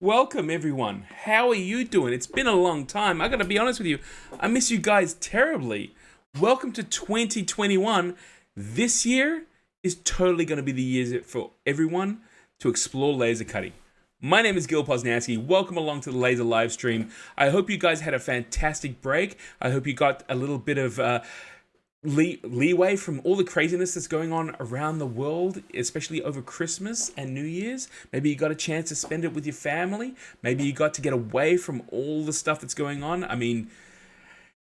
Welcome everyone. How are you doing? It's been a long time. I gotta be honest with you. I miss you guys terribly. Welcome to 2021. This year is totally gonna be the year for everyone to explore laser cutting. My name is Gil Poznanski. Welcome along to the laser live stream. I hope you guys had a fantastic break. I hope you got a little bit of leeway from all the craziness that's going on around the world, especially over Christmas and New Year's. Maybe you got a chance to spend it with your family. Maybe you got to get away from all the stuff that's going on. I mean,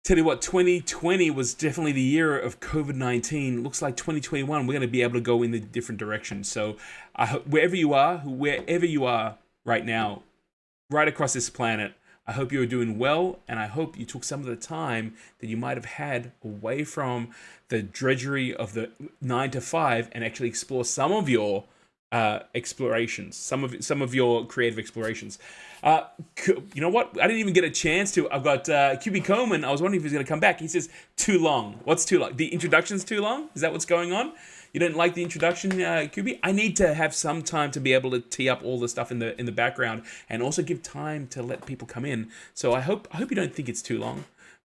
tell you what, 2020 was definitely the year of COVID-19. Looks like 2021, we're going to be able to go in a different direction. So I hope wherever you are right now, right across this planet, I hope you're doing well, and I hope you took some of the time that you might have had away from the drudgery of the 9 to 5 and actually explore some of your explorations, some of your creative explorations. You know what? I didn't even get a chance to. I've got QB Coleman. I was wondering if he's going to come back. He says, too long. What's too long? The introduction's too long? Is that what's going on? You didn't like the introduction, QB? I need to have some time to be able to tee up all the stuff in the background and also give time to let people come in. So I hope you don't think it's too long,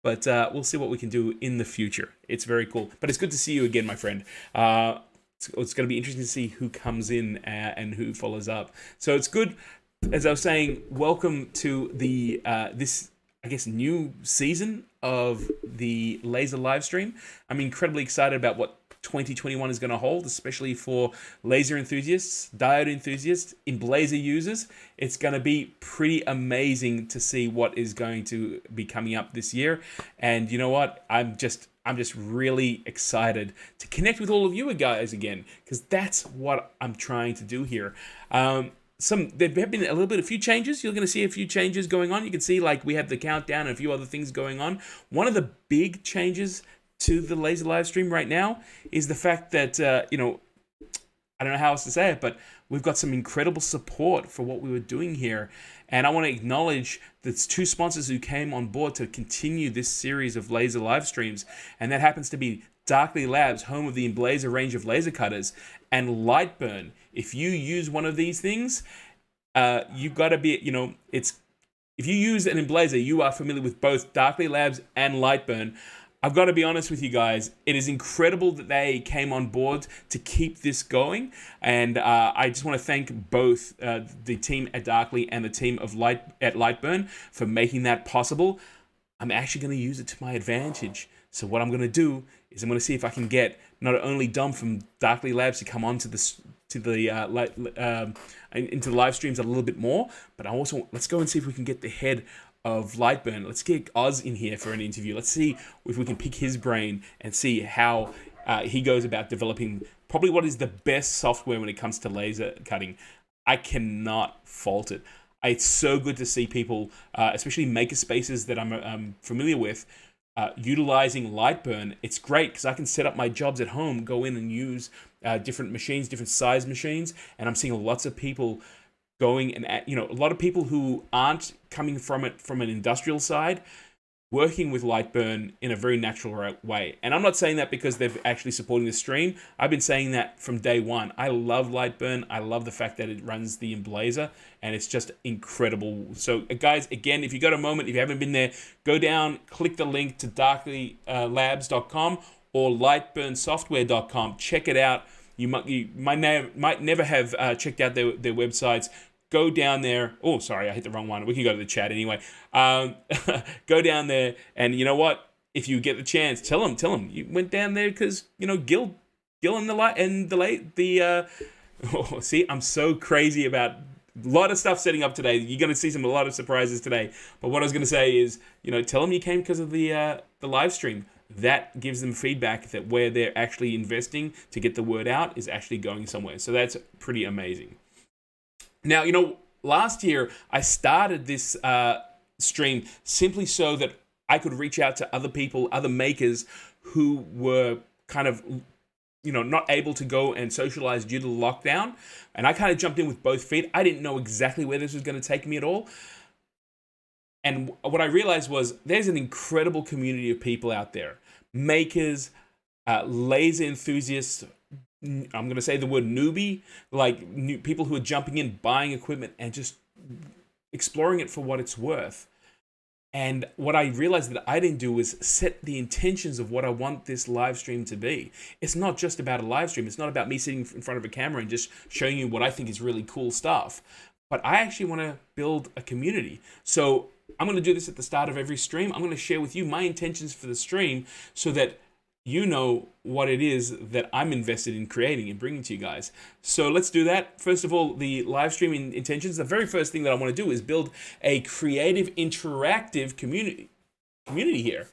but we'll see what we can do in the future. It's very cool. But it's good to see you again, my friend. It's going to be interesting to see who comes in and who follows up. So it's good. As I was saying, welcome to the this, I guess, new season of the laser live stream. I'm incredibly excited about what 2021 is going to hold, especially for laser enthusiasts, diode enthusiasts, Emblaser users. It's going to be pretty amazing to see what is going to be coming up this year. And you know what? I'm just really excited to connect with all of you guys again, because that's what I'm trying to do here. There have been a few changes. You're going to see a few changes going on. You can see, like, we have the countdown and a few other things going on. One of the big changes to the laser live stream right now is the fact that, I don't know how else to say it, but we've got some incredible support for what we were doing here. And I want to acknowledge the two sponsors who came on board to continue this series of laser live streams. And that happens to be Darkly Labs, home of the Emblaser range of laser cutters, and Lightburn. If you use one of these things, you've got to be, if you use an Emblaser, you are familiar with both Darkly Labs and Lightburn. I've got to be honest with you guys. It is incredible that they came on board to keep this going. And I just want to thank both the team at Darkly and the team at Lightburn for making that possible. I'm actually going to use it to my advantage. So what I'm going to do is I'm going to see if I can get not only Dom from Darkly Labs to come on to into the live streams a little bit more, but let's go and see if we can get the head of Lightburn. Let's get Oz in here for an interview. Let's see if we can pick his brain and see how he goes about developing probably what is the best software when it comes to laser cutting. I cannot fault it. It's so good to see people, especially maker spaces that I'm familiar with, utilizing Lightburn, it's great because I can set up my jobs at home, go in and use different machines, different size machines, and I'm seeing lots of people going and a lot of people who aren't coming from it from an industrial side, working with Lightburn in a very natural way. And I'm not saying that because they're actually supporting the stream. I've been saying that from day one. I love Lightburn. I love the fact that it runs the Emblaser, and it's just incredible. So guys, again, if you got a moment, if you haven't been there, go down, click the link to darklylabs.com or lightburnsoftware.com. Check it out. You might never have checked out their websites. Go down there. Oh, sorry, I hit the wrong one. We can go to the chat anyway. Go down there, and you know what? If you get the chance, tell them you went down there because Gil and the oh, see, I'm so crazy about a lot of stuff setting up today. You're going to see a lot of surprises today. But what I was going to say is, tell them you came because of the live stream. That gives them feedback that where they're actually investing to get the word out is actually going somewhere. So that's pretty amazing. Now, last year I started this stream simply so that I could reach out to other people, other makers who were kind of, not able to go and socialize due to the lockdown. And I kind of jumped in with both feet. I didn't know exactly where this was going to take me at all. And what I realized was there's an incredible community of people out there. Makers, laser enthusiasts, I'm going to say the word newbie, like people who are jumping in, buying equipment, and just exploring it for what it's worth. And what I realized that I didn't do was set the intentions of what I want this live stream to be. It's not just about a live stream. It's not about me sitting in front of a camera and just showing you what I think is really cool stuff. But I actually want to build a community. So I'm going to do this at the start of every stream. I'm going to share with you my intentions for the stream so that you know what it is that I'm invested in creating and bringing to you guys. So let's do that. First of all, the live streaming intentions. The very first thing that I want to do is build a creative, interactive community here.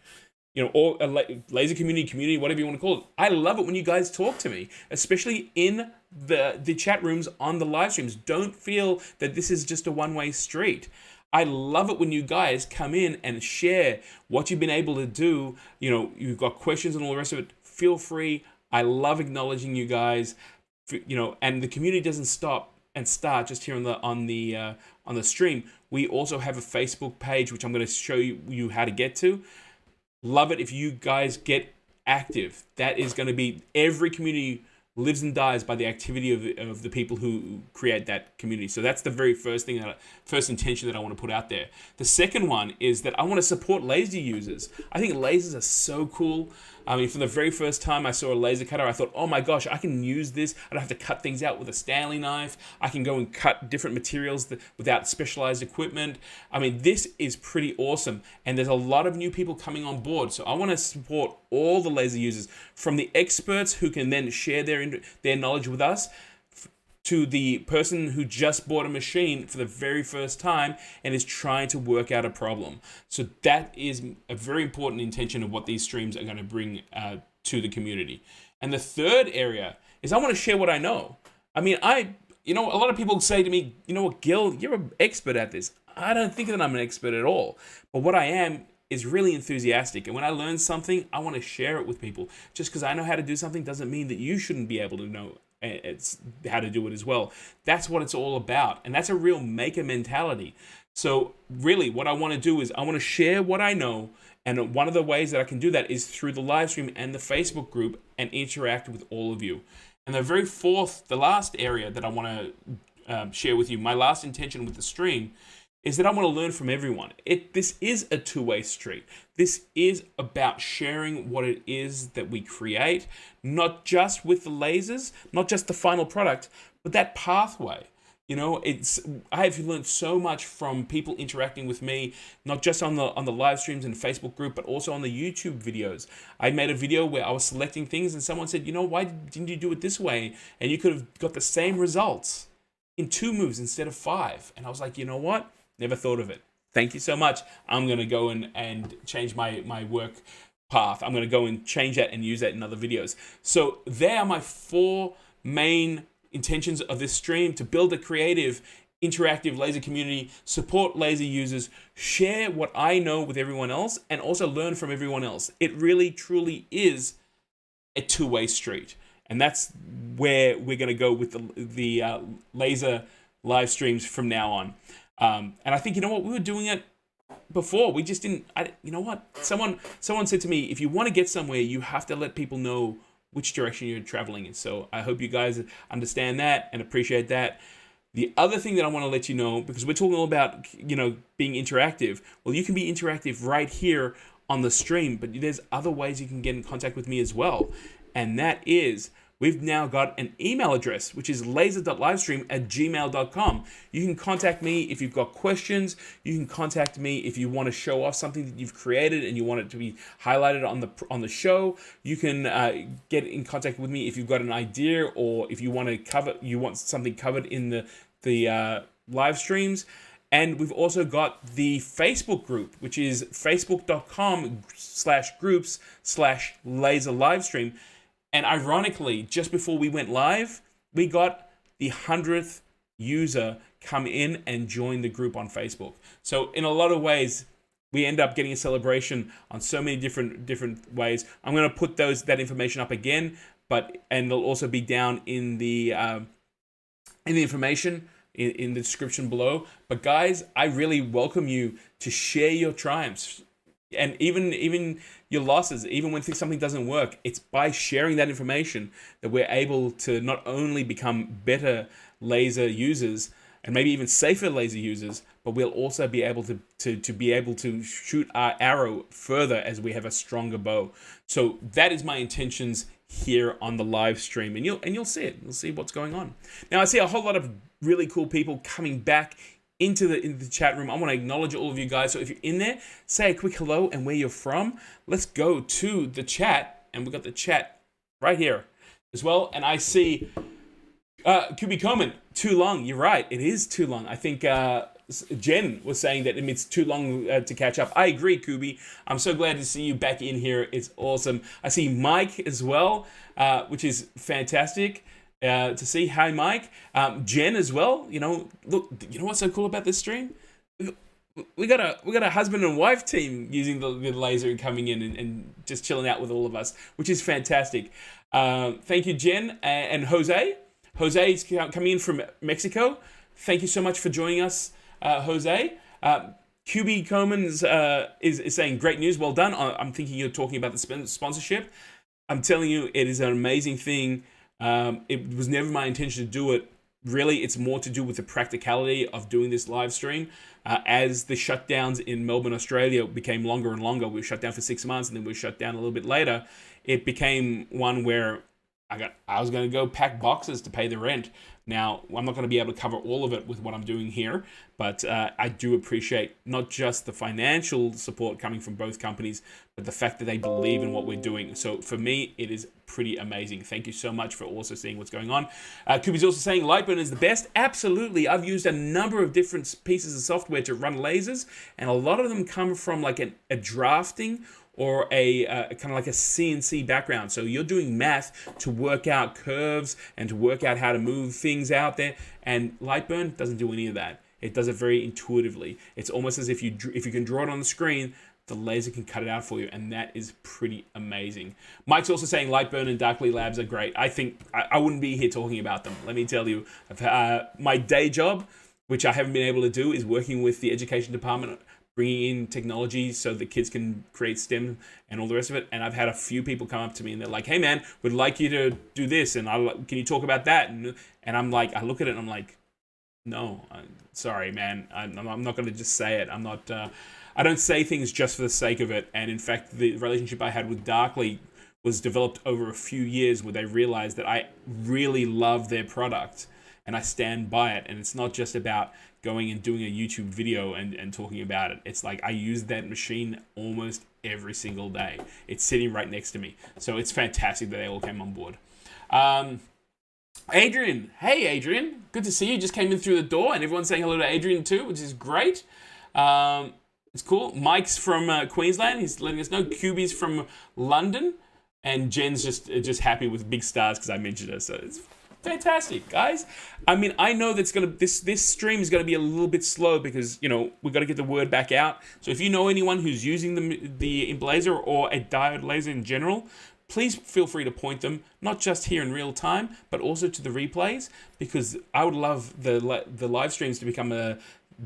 Or a laser community, whatever you want to call it. I love it when you guys talk to me, especially in the chat rooms on the live streams. Don't feel that this is just a one-way street. I love it when you guys come in and share what you've been able to do. You've got questions and all the rest of it. Feel free. I love acknowledging you guys. And the community doesn't stop and start just here on the stream. We also have a Facebook page, which I'm going to show you how to get to. Love it if you guys get active. That is going to be every community lives and dies by the activity of the people who create that community. So that's the very first intention that I want to put out there. The second one is that I want to support laser users. I think lasers are so cool. I mean, from the very first time I saw a laser cutter, I thought, oh my gosh, I can use this. I don't have to cut things out with a Stanley knife. I can go and cut different materials without specialized equipment. I mean, this is pretty awesome. And there's a lot of new people coming on board. So I want to support all the laser users, from the experts who can then share their knowledge with us, to the person who just bought a machine for the very first time and is trying to work out a problem. So that is a very important intention of what these streams are going to bring to the community. And the third area is I want to share what I know. I mean, a lot of people say to me, you know what, Gil, you're an expert at this. I don't think that I'm an expert at all. But what I am is really enthusiastic. And when I learn something, I want to share it with people. Just because I know how to do something doesn't mean that you shouldn't be able to know it's how to do it as well. That's what it's all about. And that's a real maker mentality. So really what I want to do is I want to share what I know. And one of the ways that I can do that is through the live stream and the Facebook group and interact with all of you. And the last area that I want to share with you, my last intention with the stream, is that I want to learn from everyone. This is a two-way street. This is about sharing what it is that we create, not just with the lasers, not just the final product, but that pathway. I have learned so much from people interacting with me, not just on the live streams and Facebook group, but also on the YouTube videos. I made a video where I was selecting things and someone said, why didn't you do it this way? And you could have got the same results in 2 moves instead of 5. And I was like, you know what? Never thought of it. Thank you so much. I'm going to go and change my work path. I'm going to go and change that and use that in other videos. So there are my 4 main intentions of this stream: to build a creative, interactive laser community, support laser users, share what I know with everyone else, and also learn from everyone else. It really, truly is a two-way street. And that's where we're going to go with the laser live streams from now on. And I think, you know what, we were doing it before. We just didn't, you know what, someone said to me, if you want to get somewhere, you have to let people know which direction you're traveling in. So I hope you guys understand that and appreciate that. The other thing that I want to let you know, because we're talking all about, you know, being interactive. Well, you can be interactive right here on the stream, but there's other ways you can get in contact with me as well. And that is, we've now got an email address, which is laser.livestream@gmail.com. You can contact me if you've got questions. You can contact me if you want to show off something that you've created and you want it to be highlighted on the show. You can get in contact with me if you've got an idea, or if you want something covered in the live streams. And we've also got the Facebook group, which is facebook.com/groups/laser-livestream. And ironically, just before we went live, we got the 100th user come in and join the group on Facebook. So in a lot of ways, we end up getting a celebration on so many different ways. I'm going to put that information up again, and it'll also be down in the information in the description below. But guys, I really welcome you to share your triumphs. And even your losses, even when something doesn't work, it's by sharing that information that we're able to not only become better laser users and maybe even safer laser users, but we'll also be able to shoot our arrow further as we have a stronger bow. So that is my intentions here on the live stream, and you'll see it. You'll see what's going on. Now I see a whole lot of really cool people coming back into the chat room. I want to acknowledge all of you guys. So if you're in there, say a quick hello and where you're from. Let's go to the chat, and we've got the chat right here as well. And I see Kubi Coleman, too long. You're right, it is too long. I think Jen was saying that it's too long to catch up. I agree, Kubi. I'm so glad to see you back in here. It's awesome. I see Mike as well, which is fantastic. To see. Hi, Mike. Jen as well. You know, look, you know what's so cool about this stream? We got a husband and wife team using the laser and coming in and just chilling out with all of us, which is fantastic. Thank you, Jen and Jose. Jose is coming in from Mexico. Thank you so much for joining us, Jose. QB Coleman is saying great news. Well done. I'm thinking you're talking about the sponsorship. I'm telling you, it is an amazing thing. It was never my intention to do it. Really, it's more to do with the practicality of doing this live stream. As the shutdowns in Melbourne, Australia became longer and longer, we were shut down for 6 months and then we were shut down a little bit later. It became one where I was going to go pack boxes to pay the rent. Now, I'm not going to be able to cover all of it with what I'm doing here, but I do appreciate not just the financial support coming from both companies, but the fact that they believe in what we're doing. So for me, it is pretty amazing. Thank you so much for also seeing what's going on. Kubi's also saying Lightburn is the best. Absolutely. I've used a number of different pieces of software to run lasers, and a lot of them come from like a drafting or a kind of like a CNC background. So you're doing math to work out curves and to work out how to move things out there. And Lightburn doesn't do any of that. It does it very intuitively. It's almost as if you can draw it on the screen, the laser can cut it out for you, and that is pretty amazing. Mike's also saying Lightburn and Darkly Labs are great. I think I wouldn't be here talking about them. Let me tell you, my day job, which I haven't been able to do, is working with the education department, bringing in technology so the kids can create STEM and all the rest of it. And I've had a few people come up to me and they're like, hey man, we'd like you to do this. And can you talk about that? And I'm like, I look at it and I'm like, no, sorry, man. I'm not going to just say it. I don't say things just for the sake of it. And in fact, the relationship I had with Darkly was developed over a few years where they realized that I really love their product and I stand by it. And it's not just about going and doing a YouTube video and talking about it. It's like I use that machine almost every single day. It's sitting right next to me. So it's fantastic that they all came on board. Adrian. Hey, Adrian. Good to see you. Just came in through the door and everyone's saying hello to Adrian too, which is great. It's cool. Mike's from Queensland. He's letting us know. QB's from London. And Jen's just happy with big stars because I mentioned her. So it's Fantastic, guys. I mean, I know that's this stream is gonna be a little bit slow because we got to get the word back out. So if you know anyone who's using the Emblaser or a diode laser in general, please feel free to point them, not just here in real time, but also to the replays, because I would love the live streams to become a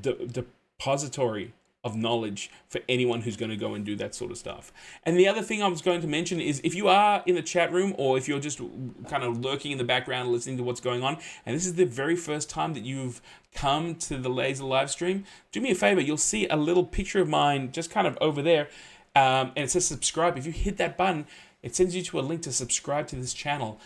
depository of knowledge for anyone who's going to go and do that sort of stuff. And the other thing I was going to mention is, if you are in the chat room, or if you're just kind of lurking in the background listening to what's going on, and this is the very first time that you've come to the laser live stream, do me a favor, you'll see a little picture of mine just kind of over there, and it says subscribe. If you hit that button, it sends you to a link to subscribe to this channel.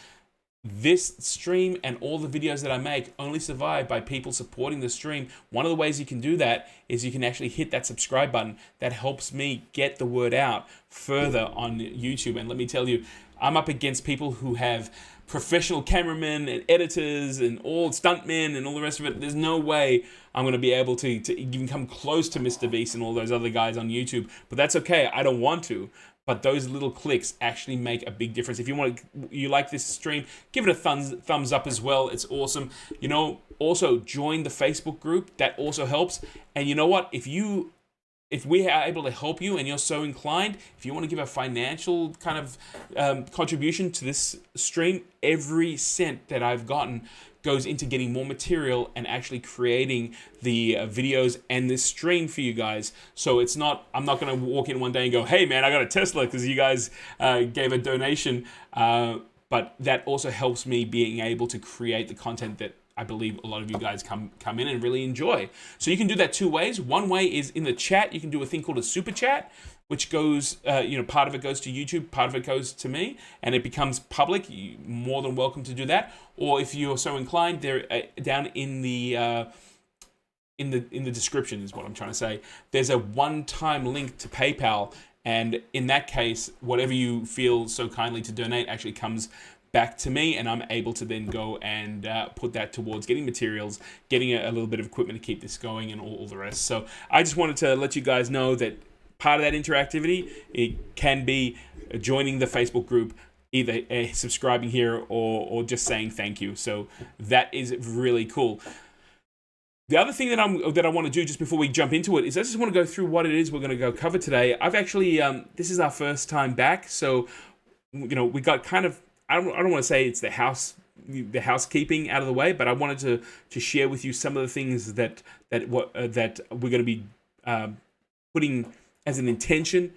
This stream and all the videos that I make only survive by people supporting the stream. One of the ways you can do that is you can actually hit that subscribe button. That helps me get the word out further on YouTube. And let me tell you, I'm up against people who have professional cameramen and editors and all stuntmen and all the rest of it. There's no way I'm going to be able to even come close to Mr. Beast and all those other guys on YouTube. But that's okay. I don't want to. But those little clicks actually make a big difference. If you like this stream, give it a thumbs up as well. It's awesome. Also join the Facebook group. That also helps. And you know what? If we are able to help you and you're so inclined, if you want to give a financial kind of contribution to this stream, every cent that I've gotten goes into getting more material and actually creating the videos and this stream for you guys. So I'm not going to walk in one day and go, hey man, I got a Tesla because you guys gave a donation. But that also helps me being able to create the content that I believe a lot of you guys come in and really enjoy. So you can do that two ways. One way is in the chat. You can do a thing called a super chat, which goes, part of it goes to YouTube, part of it goes to me, and it becomes public. You're more than welcome to do that. Or if you're so inclined, they're down in the description is what I'm trying to say. There's a one-time link to PayPal, and in that case, whatever you feel so kindly to donate actually comes back to me, and I'm able to then go and put that towards getting materials, getting a little bit of equipment to keep this going, and all the rest. So I just wanted to let you guys know that part of that interactivity, it can be joining the Facebook group, either subscribing here or just saying thank you. So that is really cool. The other thing that I want to do just before we jump into it is I just want to go through what it is we're going to go cover today. I've actually this is our first time back, so we got kind of, I don't want to say it's the housekeeping out of the way, but I wanted to share with you some of the things that we're going to be putting as an intention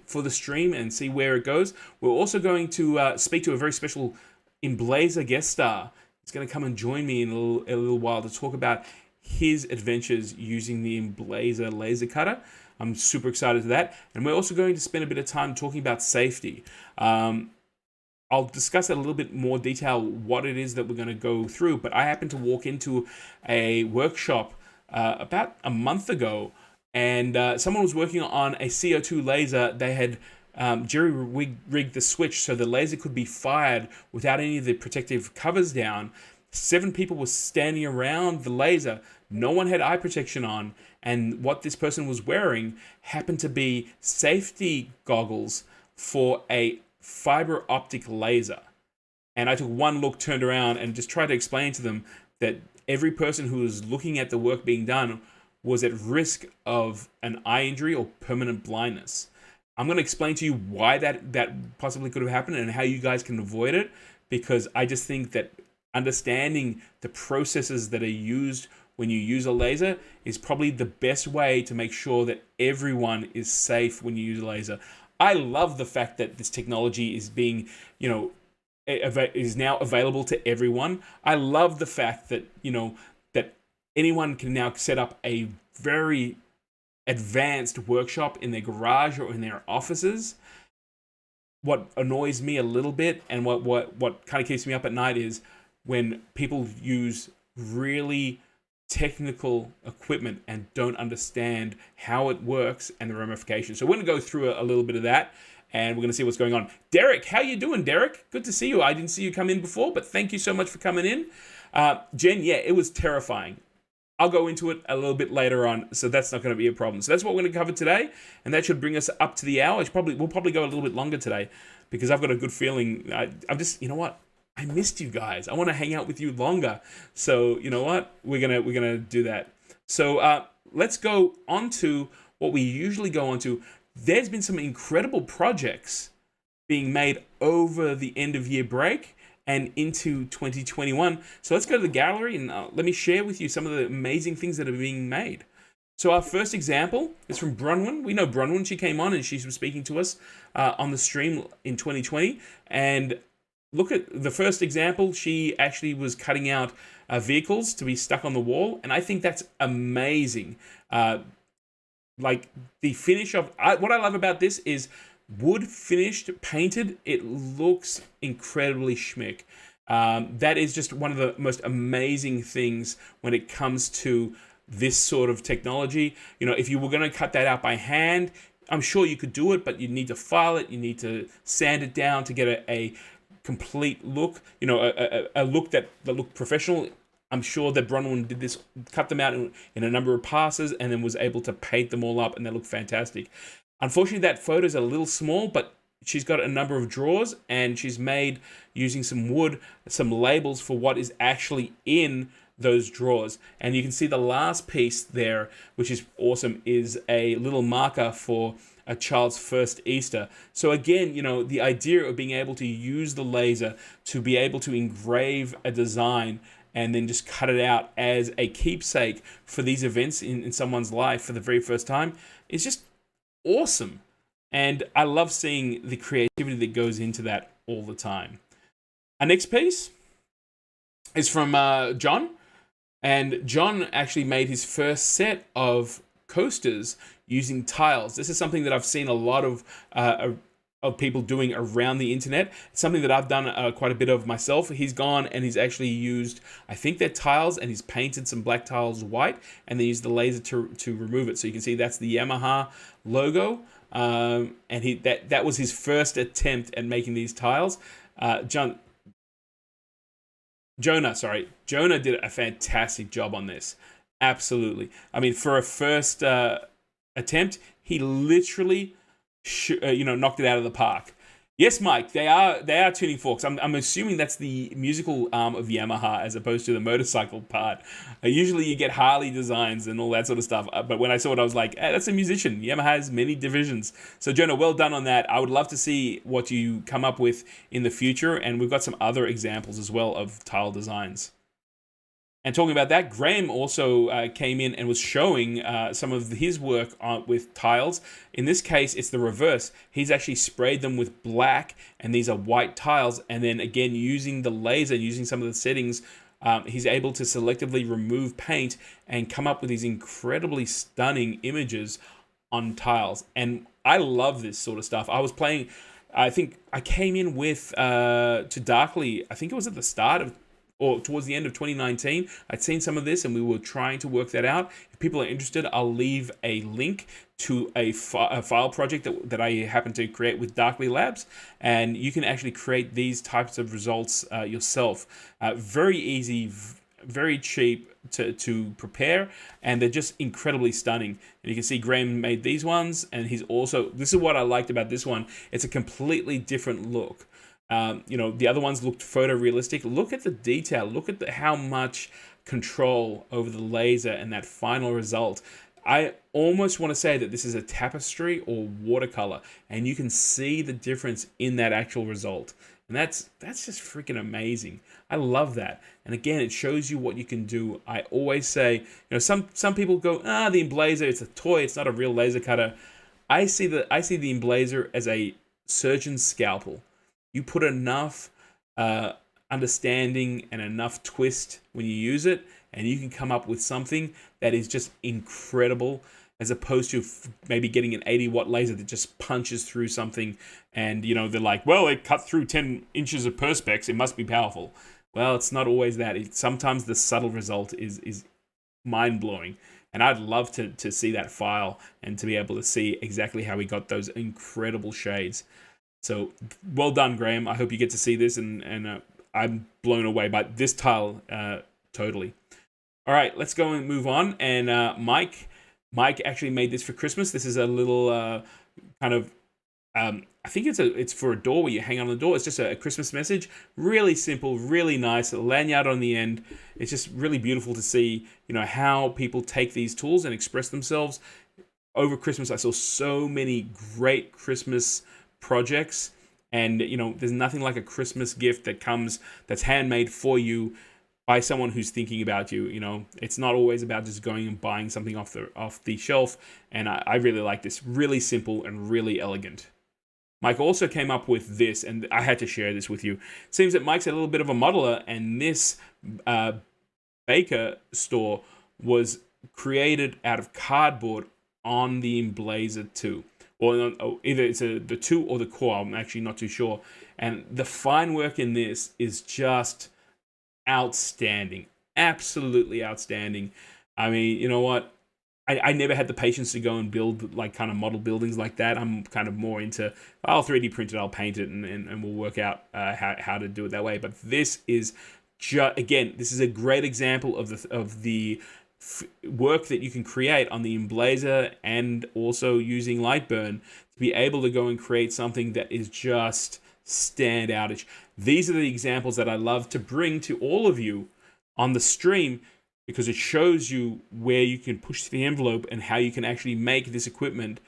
for the stream and see where it goes. We're also going to speak to a very special Emblaser guest star. He's going to come and join me in a little while to talk about his adventures using the Emblaser laser cutter. I'm super excited for that. And we're also going to spend a bit of time talking about safety. I'll discuss in a little bit more detail what it is that we're going to go through, but I happened to walk into a workshop about a month ago, and someone was working on a CO2 laser. They had jerry-rigged the switch so the laser could be fired without any of the protective covers down. 7 people were standing around the laser. No one had eye protection on, and what this person was wearing happened to be safety goggles for a fiber optic laser. And I took one look, turned around, and just tried to explain to them that every person who was looking at the work being done was at risk of an eye injury or permanent blindness. I'm going to explain to you why that possibly could have happened and how you guys can avoid it, because I just think that understanding the processes that are used when you use a laser is probably the best way to make sure that everyone is safe when you use a laser. I love the fact that this technology is being, is now available to everyone. I love the fact that, that anyone can now set up a very advanced workshop in their garage or in their offices. What annoys me a little bit and what kind of keeps me up at night is when people use really technical equipment and don't understand how it works and the ramifications. So we're going to go through a little bit of that, and we're going to see what's going on. Derek, how you doing, Derek? Good to see you. I didn't see you come in before, but thank you so much for coming in. Jen, yeah, it was terrifying. I'll go into it a little bit later on, so that's not going to be a problem. So that's what we're going to cover today, and that should bring us up to the hour. We'll probably go a little bit longer today because I've got a good feeling. I'm just, you know what? I missed you guys. I want to hang out with you longer. So you know what? We're gonna do that. So let's go on to what we usually go on to. There's been some incredible projects being made over the end of year break and into 2021. So let's go to the gallery and let me share with you some of the amazing things that are being made. So our first example is from Bronwyn. We know Bronwyn. She came on and she was speaking to us on the stream in 2020. And look at the first example. She actually was cutting out vehicles to be stuck on the wall. And I think that's amazing. Like the finish of... what I love about this is wood finished, painted. It looks incredibly schmick. That is just one of the most amazing things when it comes to this sort of technology. You know, if you were going to cut that out by hand, I'm sure you could do it, but you need to file it. You need to sand it down to get a complete look. You know, a look that looked professional. I'm sure that Bronwyn did this, cut them out in a number of passes, and then was able to paint them all up, and they look fantastic. Unfortunately, that photo is a little small, but she's got a number of drawers, and she's made, using some wood, some labels for what is actually in those drawers. And you can see the last piece there, which is awesome, is a little marker for a child's first Easter. So again, you know, the idea of being able to use the laser to be able to engrave a design and then just cut it out as a keepsake for these events in someone's life for the very first time is just awesome. And I love seeing the creativity that goes into that all the time. Our next piece is from John. And John actually made his first set of coasters using tiles. This is something that I've seen a lot of people doing around the internet. It's something that I've done quite a bit of myself. He's gone and he's actually used, I think they're tiles, and he's painted some black tiles white and then used the laser to remove it. So you can see that's the Yamaha logo. And that was his first attempt at making these tiles. Jonah did a fantastic job on this. Absolutely. I mean, for a first attempt, he literally knocked it out of the park. Yes, Mike, they are tuning forks. I'm assuming that's the musical arm of Yamaha as opposed to the motorcycle part. Usually you get Harley designs and all that sort of stuff. But when I saw it, I was like, hey, that's a musician. Yamaha has many divisions. So Jonah, well done on that. I would love to see what you come up with in the future. And we've got some other examples as well of tile designs. And talking about that, Graham also came in and was showing some of his work with tiles. In this case, it's the reverse. He's actually sprayed them with black, and these are white tiles. And then again, using the laser, using some of the settings, he's able to selectively remove paint and come up with these incredibly stunning images on tiles. And I love this sort of stuff. I was playing, I think I came in with to Darkly, I think it was at the start of, or towards the end of 2019, I'd seen some of this and we were trying to work that out. If people are interested, I'll leave a link to a file project that I happen to create with Darkly Labs, and you can actually create these types of results yourself. Very easy, very cheap to prepare, and they're just incredibly stunning. And you can see Graham made these ones, and he's also, this is what I liked about this one, it's a completely different look. The other ones looked photorealistic. Look at the detail. Look at how much control over the laser and that final result. I almost want to say that this is a tapestry or watercolor, and you can see the difference in that actual result. And that's just freaking amazing. I love that. And again, it shows you what you can do. I always say, some people go, the Emblaser, it's a toy, it's not a real laser cutter. I see the Emblaser as a surgeon's scalpel. You put enough understanding and enough twist when you use it, and you can come up with something that is just incredible, as opposed to maybe getting an 80-watt laser that just punches through something, and they're like, well, it cut through 10 inches of perspex, it must be powerful. Well, it's not always that. Sometimes the subtle result is mind-blowing. And I'd love to see that file and to be able to see exactly how he got those incredible shades. So well done, Graham. I hope you get to see this, and I'm blown away by this tile totally. All right, let's go and move on. And Mike actually made this for Christmas. This is a little kind of I think it's for a door where you hang on the door. It's just a Christmas message. Really simple, really nice. A lanyard on the end. It's just really beautiful to see, how people take these tools and express themselves. Over Christmas, I saw so many great Christmas projects, and there's nothing like a Christmas gift that's handmade for you by someone who's thinking about you. It's not always about just going and buying something off the shelf. And I really like this. Really simple and really elegant. Mike also came up with this, and I had to share this with you. It seems that Mike's a little bit of a modeler, and this baker store was created out of cardboard on the Emblaser 2. Or either it's the 2 or the core, I'm actually not too sure. And the fine work in this is just outstanding. Absolutely outstanding. I mean, you know what? I never had the patience to go and build kind of model buildings like that. I'm kind of more into, I'll 3D print it, I'll paint it, and we'll work out how to do it that way. But this is again, this is a great example of the work that you can create on the Emblaser and also using Lightburn to be able to go and create something that is just stand outish. These are the examples that I love to bring to all of you on the stream, because it shows you where you can push the envelope and how you can actually make this equipment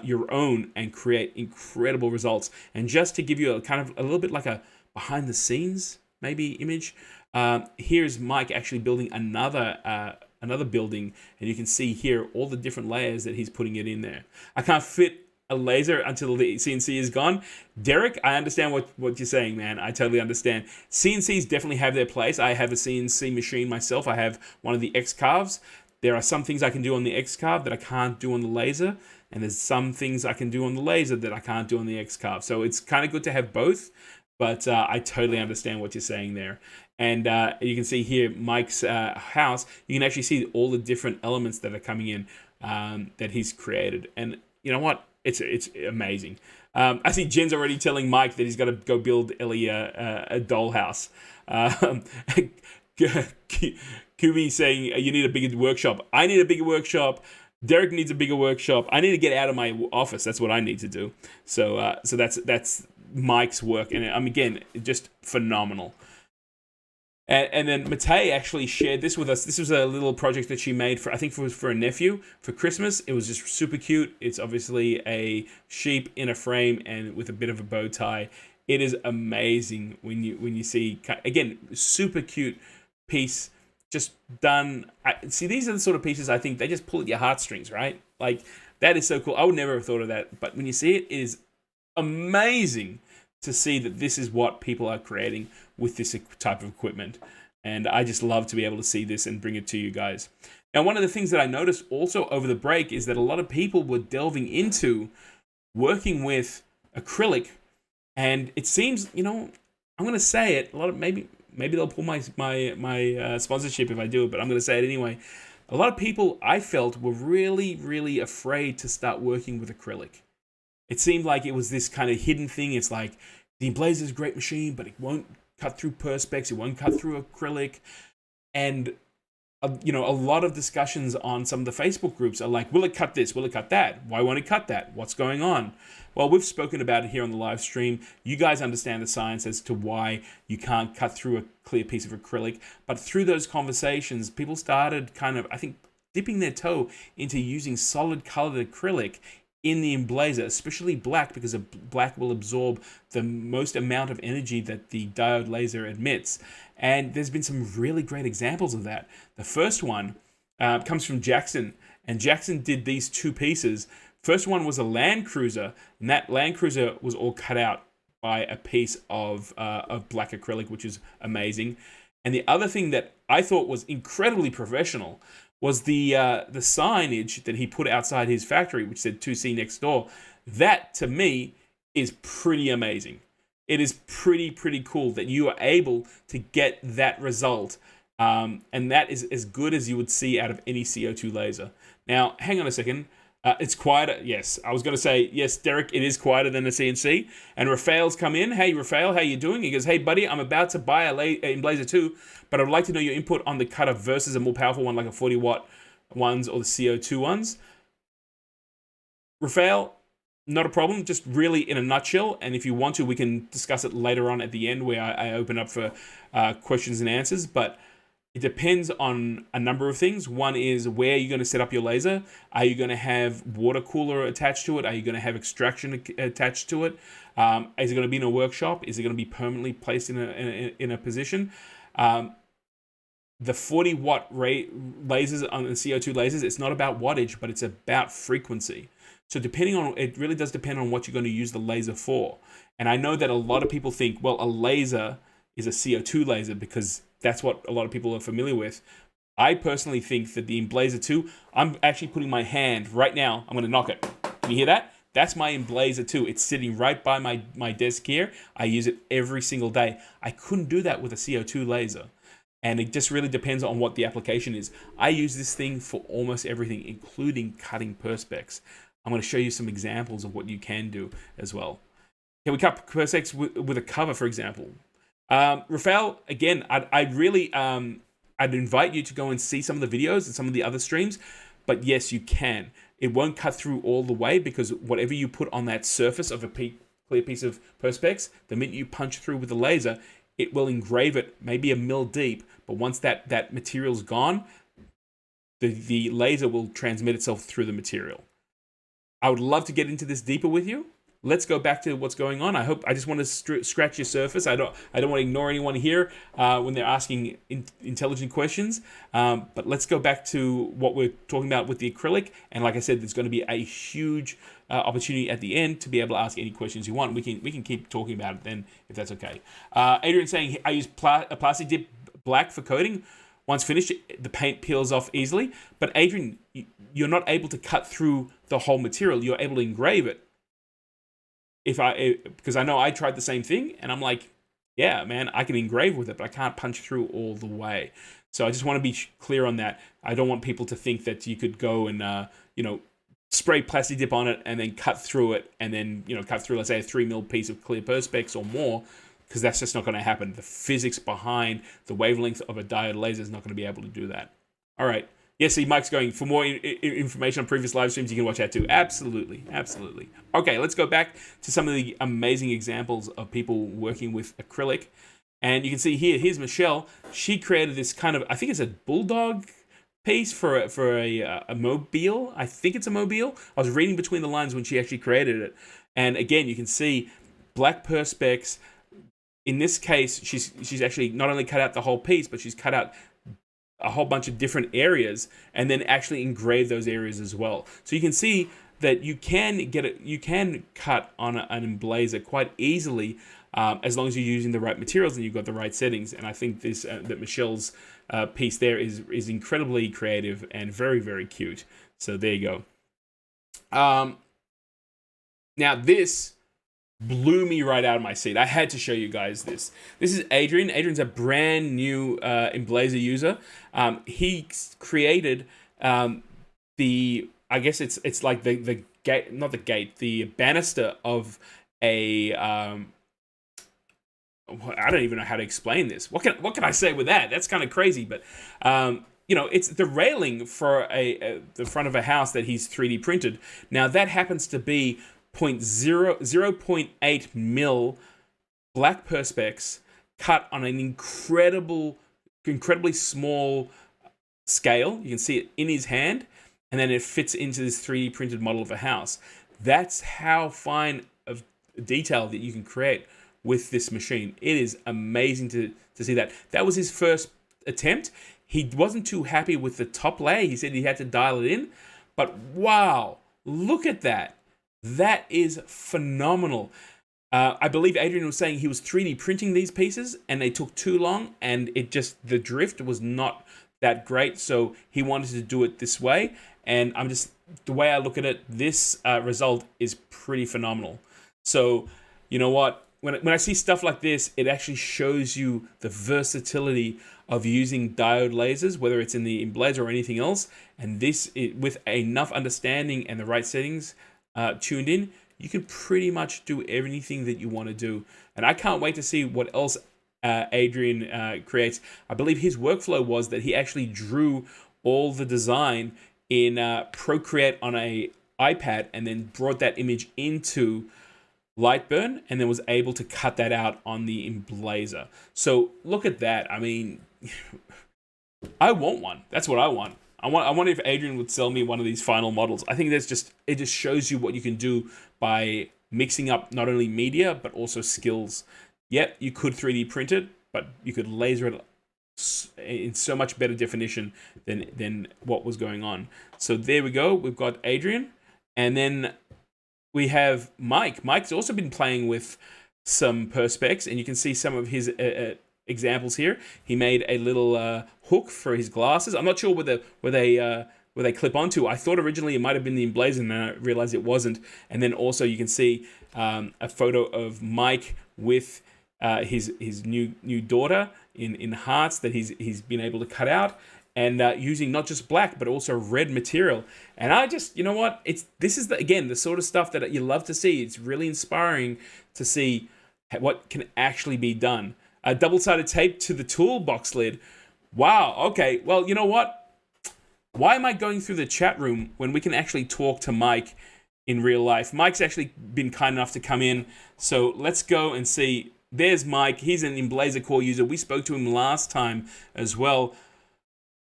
your own and create incredible results. And just to give you a little bit like a behind the scenes maybe image, here's Mike actually building another building, and you can see here all the different layers that he's putting it in there. I can't fit a laser until the CNC is gone. Derek, I understand what you're saying, man. I totally understand. CNCs definitely have their place. I have a CNC machine myself. I have one of the X-Carves. There are some things I can do on the X-Carve that I can't do on the laser, and there's some things I can do on the laser that I can't do on the X-Carve. So it's kind of good to have both, but I totally understand what you're saying there. And you can see here Mike's house. You can actually see all the different elements that are coming in that he's created. And you know what? It's amazing. I see Jen's already telling Mike that he's got to go build Ellie a dollhouse. Kubi saying you need a bigger workshop. I need a bigger workshop. Derek needs a bigger workshop. I need to get out of my office. That's what I need to do. So that's Mike's work, and again, just phenomenal. And then Matei actually shared this with us. This was a little project that she made for a nephew for Christmas. It was just super cute. It's obviously a sheep in a frame and with a bit of a bow tie. It is amazing when you see, again, super cute piece just done. See, these are the sort of pieces I think they just pull at your heartstrings, right? Like, that is so cool. I would never have thought of that. But when you see it, it is amazing to see that this is what people are creating with this type of equipment. And I just love to be able to see this and bring it to you guys. Now, one of the things that I noticed also over the break is that a lot of people were delving into working with acrylic. And it seems, I'm going to say it, maybe they'll pull my sponsorship if I do it, but I'm going to say it anyway. A lot of people, I felt, were really, really afraid to start working with acrylic. It seemed like it was this kind of hidden thing. It's like, the Emblaser is a great machine, but it won't cut through Perspex, it won't cut through acrylic. And, a lot of discussions on some of the Facebook groups are like, will it cut this? Will it cut that? Why won't it cut that? What's going on? Well, we've spoken about it here on the live stream. You guys understand the science as to why you can't cut through a clear piece of acrylic. But through those conversations, people started kind of, I think, dipping their toe into using solid colored acrylic in the Emblaser, especially black, because black will absorb the most amount of energy that the diode laser emits. And there's been some really great examples of that. The first one comes from Jackson, and Jackson did these two pieces. First one was a Land Cruiser, and that Land Cruiser was all cut out by a piece of black acrylic, which is amazing. And the other thing that I thought was incredibly professional was the signage that he put outside his factory, which said 2C next door. That, to me, is pretty amazing. It is pretty cool that you are able to get that result. And that is as good as you would see out of any CO2 laser. Now, hang on a second. It's quieter. Yes, I was going to say, yes, Derek, it is quieter than a CNC. And Rafael's come in. Hey, Rafael, how you doing? He goes, hey, buddy, I'm about to buy a Emblaser 2, but I'd like to know your input on the cutter versus a more powerful one like a 40-watt ones or the CO2 ones. Rafael, not a problem, just really in a nutshell. And if you want to, we can discuss it later on at the end where I open up for questions and answers. But it depends on a number of things. One is where you're going to set up your laser. Are you going to have water cooler attached to it? Are you going to have extraction attached to it? Is it going to be in a workshop? Is it going to be permanently placed in a position? The 40 watt lasers on the CO2 lasers, it's not about wattage, but it's about frequency. So it really does depend on what you're going to use the laser for. And I know that a lot of people think, well, a laser is a CO2 laser because that's what a lot of people are familiar with. I personally think that the Emblaser 2, I'm actually putting my hand right now. I'm going to knock it. Can you hear that? That's my Emblaser 2. It's sitting right by my desk here. I use it every single day. I couldn't do that with a CO2 laser. And it just really depends on what the application is. I use this thing for almost everything, including cutting perspex. I'm going to show you some examples of what you can do as well. Can we cut perspex with a cover, for example? Rafael, again, I'd invite you to go and see some of the videos and some of the other streams, but yes, you can. It won't cut through all the way because whatever you put on that surface of a clear piece of perspex, the minute you punch through with the laser, it will engrave it maybe a mil deep, but once that material's gone, the laser will transmit itself through the material. I would love to get into this deeper with you. Let's go back to what's going on. I just want to scratch your surface. I don't want to ignore anyone here when they're asking intelligent questions. But let's go back to what we're talking about with the acrylic. And like I said, there's going to be a huge opportunity at the end to be able to ask any questions you want. We can keep talking about it then, if that's okay. Adrian saying, I use a plastic dip black for coating. Once finished, the paint peels off easily. But Adrian, you're not able to cut through the whole material. You're able to engrave it. Because I know I tried the same thing, and I'm like, yeah, man, I can engrave with it, but I can't punch through all the way. So I just want to be clear on that. I don't want people to think that you could go and spray plastic dip on it and then cut through it, and then cut through, let's say, a 3 mil piece of clear perspex or more, because that's just not going to happen. The physics behind the wavelength of a diode laser is not going to be able to do that. All right. Yes, see, Mike's going, for more information on previous live streams, you can watch that too. Absolutely, absolutely. Okay, let's go back to some of the amazing examples of people working with acrylic. And you can see here's Michelle. She created this kind of, I think it's a bulldog piece for a mobile. I think it's a mobile. I was reading between the lines when she actually created it. And again, you can see black perspex. In this case, she's actually not only cut out the whole piece, but she's cut out a whole bunch of different areas and then actually engrave those areas as well. So you can see that you can cut on an Emblaser quite easily as long as you're using the right materials and you've got the right settings. And I think this that Michelle's piece there is incredibly creative and very, very cute. So there you go. Now this blew me right out of my seat. I had to show you guys this. This is Adrian. Adrian's a brand new Emblaser user. He created I guess it's like the gate, not the gate, the banister of a I don't even know how to explain this. What can I say with that? That's kind of crazy, but it's the railing for the front of a house that he's 3D printed. Now that happens to be 0.8 mil black perspex cut on an incredibly small scale. You can see it in his hand, and then it fits into this 3D printed model of a house. That's how fine of detail that you can create with this machine. It is amazing to see that. That was his first attempt. He wasn't too happy with the top layer. He said he had to dial it in, but wow, look at that. That is phenomenal. I believe Adrian was saying he was 3D printing these pieces and they took too long and the drift was not that great. So he wanted to do it this way. And the way I look at it, this result is pretty phenomenal. So you know what? When I see stuff like this, it actually shows you the versatility of using diode lasers, whether it's in the Emblaser or anything else. And with enough understanding and the right settings tuned in, you can pretty much do anything that you want to do. And I can't wait to see what else Adrian creates. I believe his workflow was that he actually drew all the design in Procreate on a iPad and then brought that image into Lightburn and then was able to cut that out on the Emblaser. So look at that. I mean, I want one. That's what I want. I wonder if Adrian would sell me one of these final models. I think it just shows you what you can do by mixing up not only media but also skills. Yep, you could 3D print it, but you could laser it in so much better definition than what was going on. So there we go. We've got Adrian, and then we have Mike. Mike's also been playing with some perspex, and you can see some of his examples here. He made a little hook for his glasses. I'm not sure where they clip onto. I thought originally it might have been the Emblaser, and then I realized it wasn't. And then also you can see a photo of Mike with his new daughter in hearts that he's been able to cut out, and using not just black but also red material. And I just, you know what, this is the sort of stuff that you love to see. It's really inspiring to see what can actually be done. Double-sided tape to the toolbox lid. Wow. Okay. Well, you know what? Why am I going through the chat room when we can actually talk to Mike in real life? Mike's actually been kind enough to come in, so let's go and see. There's Mike. He's an Emblaser core user. We spoke to him last time as well.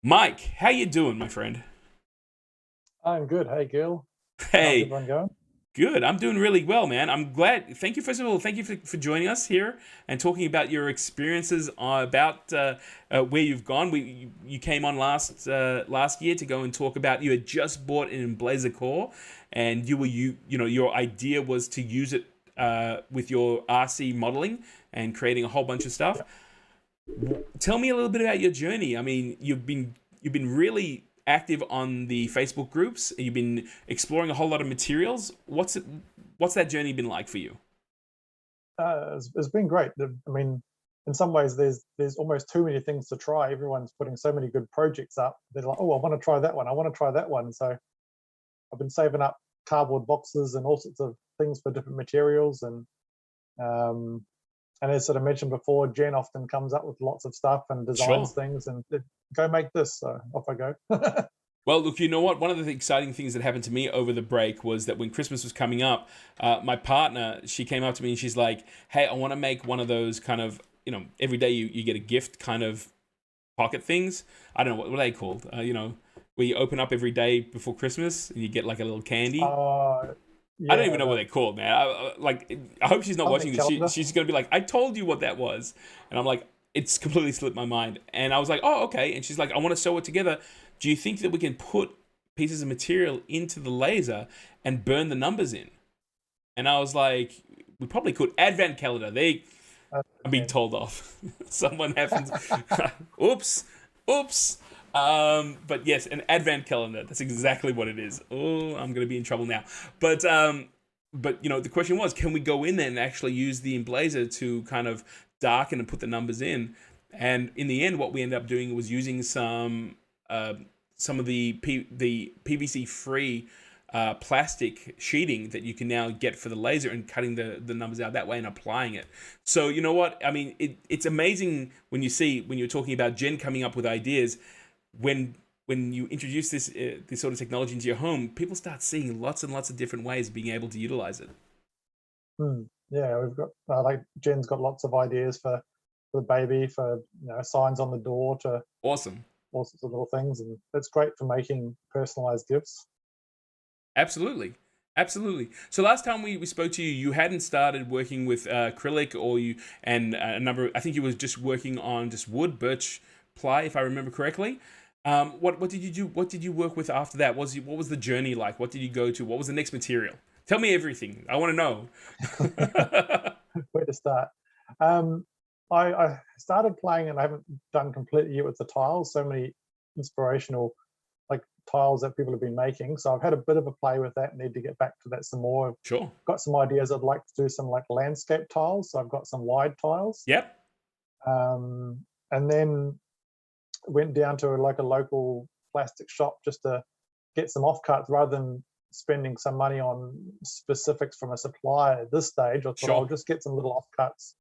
Mike, how you doing, my friend? I'm good. Hey, Gil. Hey. How's everyone going? Good. I'm doing really well, man. I'm glad. Thank you, first of all. Thank you for joining us here and talking about your experiences about where you've gone. You came on last year to go and talk about, you had just bought an Emblaser core, and your idea was to use it with your RC modeling and creating a whole bunch of stuff. Yeah. Tell me a little bit about your journey. I mean, you've been really active on the Facebook groups. You've been exploring a whole lot of materials. What's that journey been like for you? It's been great. I mean, in some ways, there's almost too many things to try. Everyone's putting so many good projects up. They're like, oh, I want to try that one. I want to try that one. So I've been saving up cardboard boxes and all sorts of things for different materials. And as sort of mentioned before, Jen often comes up with lots of stuff and designs things, and go make this. So off I go. Well, look, you know what? One of the exciting things that happened to me over the break was that when Christmas was coming up, my partner, she came up to me and she's like, hey, I want to make one of those kind of, every day you get a gift kind of pocket things. I don't know, what are they called? Where you open up every day before Christmas and you get like a little candy. Yeah, I don't even know what they're called, man. I hope she's not watching this. She's going to be like, I told you what that was. And I'm like, it's completely slipped my mind. And I was like, oh, okay. And she's like, I want to sew it together. Do you think that we can put pieces of material into the laser and burn the numbers in? And I was like, we probably could. Advent calendar. I'm being told off. Someone happens. Oops. But yes, an advent calendar. That's exactly what it is. Oh, I'm going to be in trouble now. But the question was, can we go in there and actually use the Emblaser to kind of darken and put the numbers in? And in the end, what we ended up doing was using some of the PVC-free plastic sheeting that you can now get for the laser and cutting the numbers out that way and applying it. So you know what? I mean, it's amazing when you're talking about Jen coming up with ideas. When you introduce this sort of technology into your home, people start seeing lots and lots of different ways of being able to utilize it. Yeah, we've got like Jen's got lots of ideas for the baby, for signs on the door, to awesome, all sorts of little things, and it's great for making personalized gifts. Absolutely. So last time we spoke to you, you hadn't started working with acrylic, I think you were just working on just wood, birch ply, if I remember correctly. What did you do? What did you work with after that? What was the journey like? What did you go to? What was the next material? Tell me everything. I want to know. Where to start? I started playing, and I haven't done completely yet with the tiles. So many inspirational tiles that people have been making. So I've had a bit of a play with that. Need to get back to that some more. Sure. Got some ideas. I'd like to do some landscape tiles. So I've got some wide tiles. Yep. And then went down to a local plastic shop just to get some offcuts rather than spending some money on specifics from a supplier at this stage. I thought I'll just get some little offcuts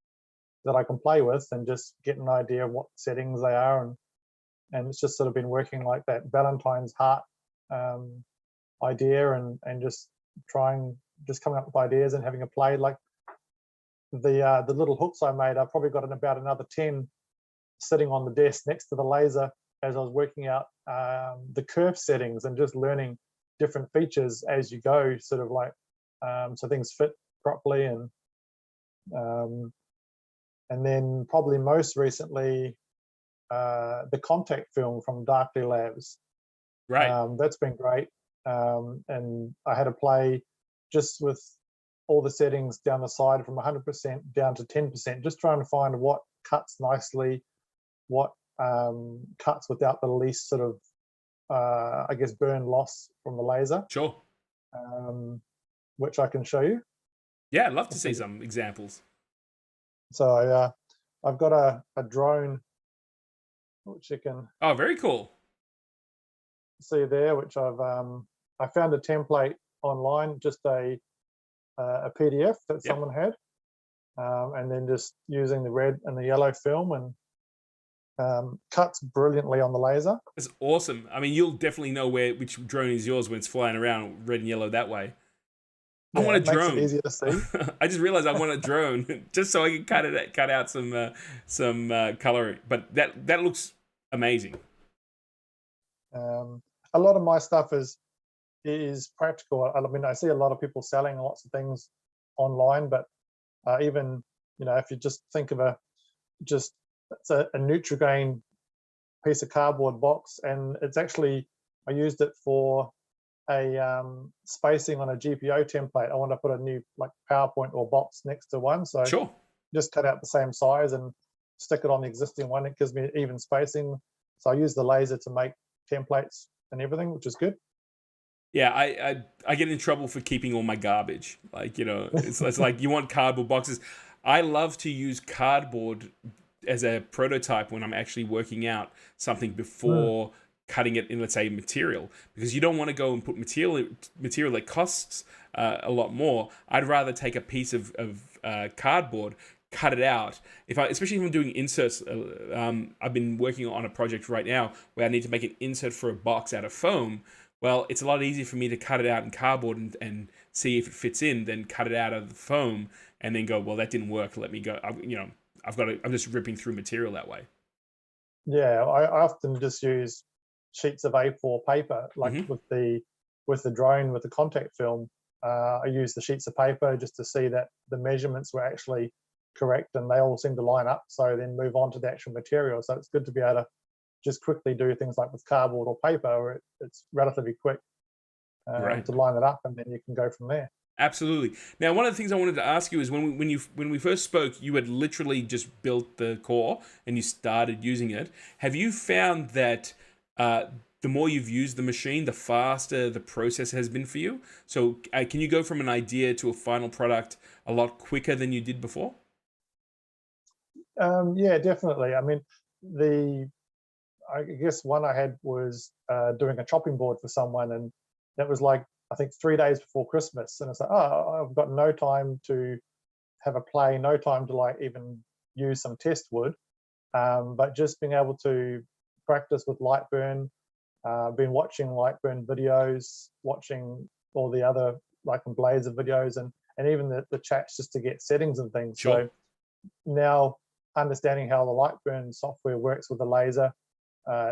that I can play with and just get an idea of what settings they are, and it's just sort of been working like that. Valentine's heart idea and just coming up with ideas and having a play. Like the little hooks I made, I probably got about another 10 sitting on the desk next to the laser as I was working out the curve settings and just learning different features as you go, sort of like so things fit properly. And then probably most recently, the contact film from Darkly Labs. Right. That's been great. And I had a play just with all the settings down the side from 100% down to 10%, just trying to find what cuts nicely, what cuts without the least sort of, I guess, burn loss from the laser. Sure. Which I can show you. Yeah, I'd love to see some examples. So I've got a drone, which you can very cool. see there, which I found a template online, just a PDF that someone had, and then just using the red and the yellow film, and cuts brilliantly on the laser. It's awesome. I mean, you'll definitely know which drone is yours when it's flying around red and yellow that way. I want a drone. Makes it easier to see. I just realized I want a drone just so I can cut out some color. But that looks amazing. A lot of my stuff is practical. I mean, I see a lot of people selling lots of things online, but even if you just think of it's a Nutrigrain piece of cardboard box, and it's actually, I used it for a spacing on a GPO template. I want to put a new like PowerPoint or box next to one, so sure, just cut out the same size and stick it on the existing one. It gives me even spacing, so I use the laser to make templates and everything, which is good. Yeah, I get in trouble for keeping all my garbage. Like, it's like you want cardboard boxes. I love to use cardboard as a prototype when I'm actually working out something before cutting it in, let's say, material, because you don't want to go and put material that costs a lot more. I'd rather take a piece of cardboard, cut it out. Especially if I'm doing inserts, I've been working on a project right now where I need to make an insert for a box out of foam. Well, it's a lot easier for me to cut it out in cardboard and see if it fits in than cut it out of the foam and then go, well, that didn't work. Let me go. I'm just ripping through material that way. Yeah, I often just use sheets of A4 paper, like with the drone, with the contact film. I use the sheets of paper just to see that the measurements were actually correct and they all seem to line up, so then move on to the actual material. So it's good to be able to just quickly do things like with cardboard or paper, where it's relatively quick to line it up, and then you can go from there. Absolutely. Now, one of the things I wanted to ask you is when we first spoke, you had literally just built the core and you started using it. Have you found that the more you've used the machine, the faster the process has been for you? So can you go from an idea to a final product a lot quicker than you did before? Yeah, definitely. I mean, I guess one I had was doing a chopping board for someone, and that was like, I think 3 days before Christmas, and it's like, I've got no time to have a play, no time to like even use some test wood, but just being able to practice with Lightburn. Been watching Lightburn videos, watching all the other like Emblaser videos, and even the chats just to get settings and things. Sure. So now understanding how the Lightburn software works with the laser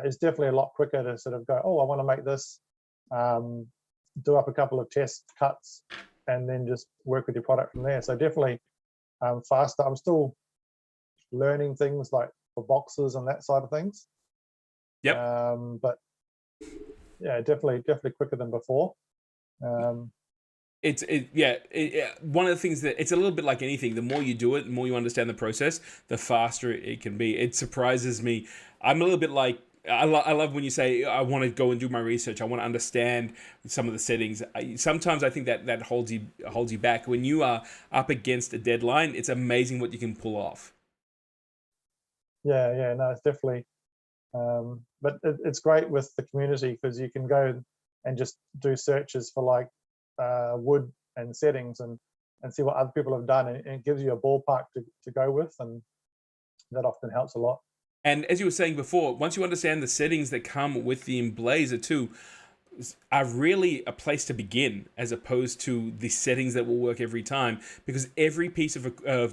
is definitely a lot quicker to sort of go, I want to make this, do up a couple of test cuts, and then just work with your product from there. So definitely faster. I'm still learning things like for boxes and that side of things. Yep. But yeah, definitely quicker than before. One of the things that it's a little bit like anything. The more you do it, the more you understand the process, the faster it can be. It surprises me. I'm a little bit like, I love when you say, I want to go and do my research. I want to understand some of the settings. Sometimes I think that holds you back. When you are up against a deadline, it's amazing what you can pull off. Yeah, no, it's definitely. But it's great with the community, because you can go and just do searches for like wood and settings and see what other people have done, and it gives you a ballpark to go with, and that often helps a lot. And as you were saying before, once you understand the settings that come with the Emblaser too, are really a place to begin, as opposed to the settings that will work every time, because every piece of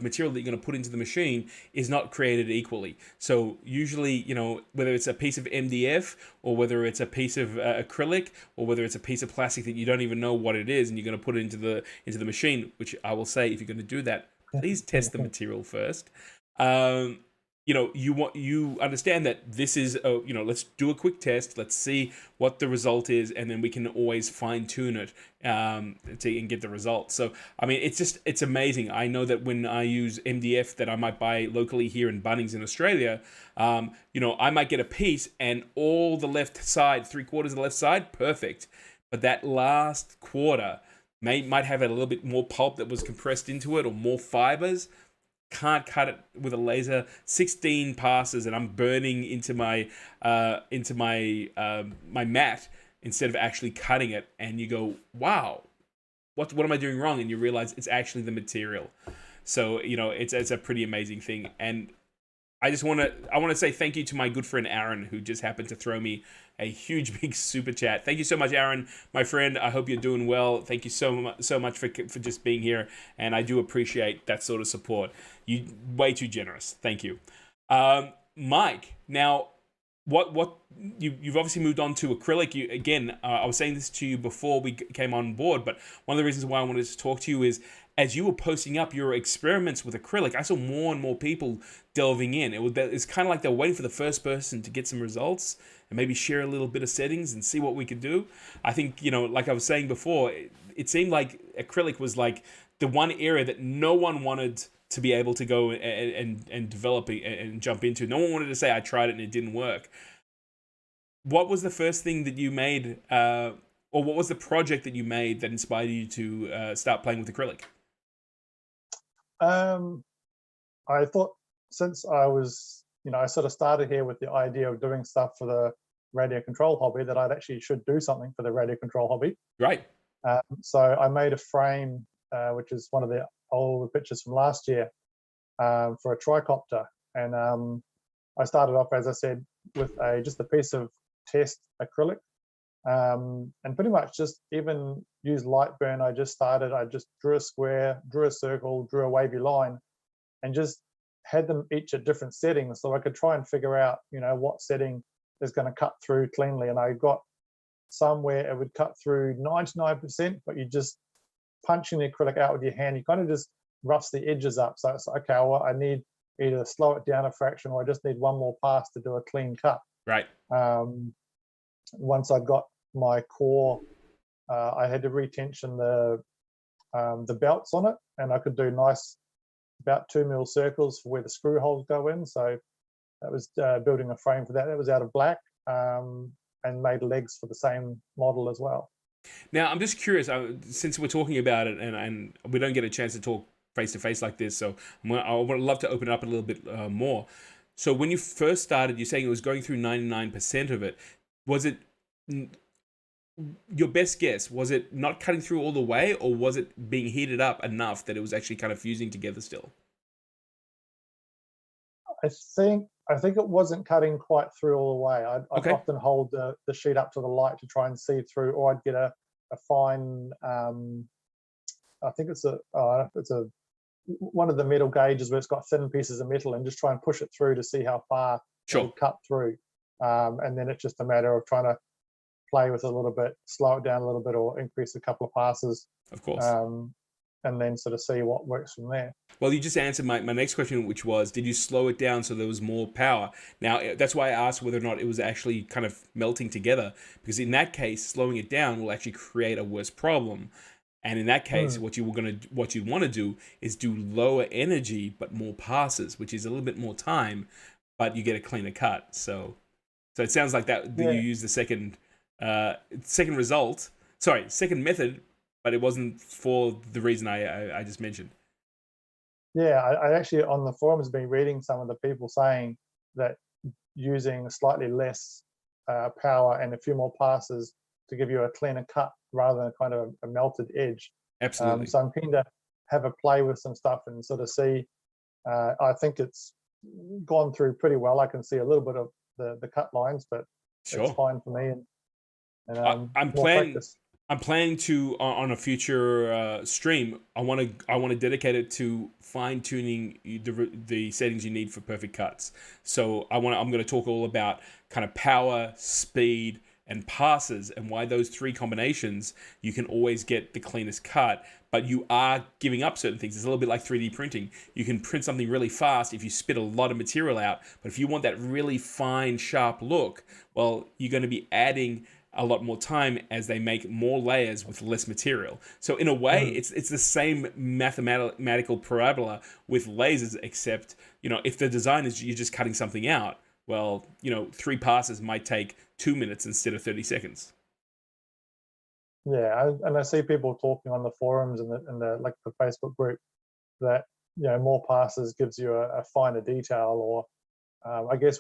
material that you're going to put into the machine is not created equally. So usually, you know, whether it's a piece of MDF, or whether it's a piece of acrylic, or whether it's a piece of plastic that you don't even know what it is, and you're going to put it into the machine, which I will say, if you're going to do that, please test the material first. You know, you understand that this is you know, let's do a quick test, let's see what the result is, and then we can always fine tune it and get the result. So I mean, it's amazing. I know that when I use MDF that I might buy locally here in Bunnings in Australia, you know, I might get a piece and all the left side, 3/4 of the left side, perfect, but that last quarter might have a little bit more pulp that was compressed into it, or more fibers. Can't cut it with a laser. 16 passes and I'm burning into my my mat instead of actually cutting it. And you go, wow, what am I doing wrong? And you realize it's actually the material. So, you know, it's a pretty amazing thing. And I want to say thank you to my good friend Aaron, who just happened to throw me a huge big super chat. Thank you so much, Aaron, my friend. I hope you're doing well. Thank you so much for just being here, and I do appreciate that sort of support. You way too generous. Thank you, Mike. Now, what you've obviously moved on to acrylic. I was saying this to you before we came on board, but one of the reasons why I wanted to talk to you is, as you were posting up your experiments with acrylic, I saw more and more people delving in. It's kind of like they're waiting for the first person to get some results and maybe share a little bit of settings and see what we could do. I think, you know, like I was saying before, it seemed like acrylic was like the one area that no one wanted to be able to go and develop and jump into. No one wanted to say, I tried it and it didn't work. What was the first thing that you made, or what was the project that you made that inspired you to start playing with acrylic? I thought, since I was, you know, I sort of started here with the idea of doing stuff for the radio control hobby, that I'd actually should do something for the radio control hobby. Right. So I made a frame, which is one of the old pictures from last year, for a tricopter. And I started off, as I said, with just a piece of test acrylic. And pretty much just even use Lightburn. I just drew a square, drew a circle, drew a wavy line, and just had them each at different settings, so I could try and figure out, you know, what setting is going to cut through cleanly. And I got somewhere it would cut through 99%, but you just punching the acrylic out with your hand, you kind of just roughs the edges up. So it's okay, well, I need either slow it down a fraction, or I just need one more pass to do a clean cut. Right. Once I got my core, I had to retension the belts on it, and I could do nice about 2 mil circles for where the screw holes go in. So that was building a frame for that. That was out of black, and made legs for the same model as well. Now, I'm just curious, since we're talking about it and we don't get a chance to talk face to face like this, so I would love to open it up a little bit more. So when you first started, you're saying it was going through 99% of it. Was it, your best guess, was it not cutting through all the way, or was it being heated up enough that it was actually kind of fusing together still? I think it wasn't cutting quite through all the way. I'd often hold the sheet up to the light to try and see through, or I'd get a fine, I think it's a one of the metal gauges where it's got thin pieces of metal, and just try and push it through to see how far it would cut through. And then it's just a matter of trying to play with it a little bit, slow it down a little bit, or increase a couple of passes. Of course. And then sort of see what works from there. Well, you just answered my next question, which was, did you slow it down so there was more power? Now, that's why I asked whether or not it was actually kind of melting together, because in that case, slowing it down will actually create a worse problem. And in that case, what you want to do is do lower energy but more passes, which is a little bit more time, but you get a cleaner cut. So it sounds like that you use the second method, but it wasn't for the reason I just mentioned. Yeah, I actually, on the forums, been reading some of the people saying that using slightly less power and a few more passes to give you a cleaner cut rather than kind of a melted edge. Absolutely. So I'm keen to have a play with some stuff and sort of see. I think it's gone through pretty well. I can see a little bit of the cut lines, but it's fine for me. and I'm more planning. practice. I'm planning to on a future stream. I want to dedicate it to fine tuning the settings you need for perfect cuts. So I'm going to talk all about kind of power, speed, and passes, and why those three combinations you can always get the cleanest cut. But you are giving up certain things. It's a little bit like 3D printing. You can print something really fast if you spit a lot of material out. But if you want that really fine, sharp look, well, you're going to be adding a lot more time as they make more layers with less material. So in a way, it's the same mathematical parabola with lasers, except, if the design is you're just cutting something out, well, 3 passes might take 2 minutes instead of 30 seconds. Yeah, and I see people talking on the forums and the like the Facebook group that more passes gives you a finer detail, or I guess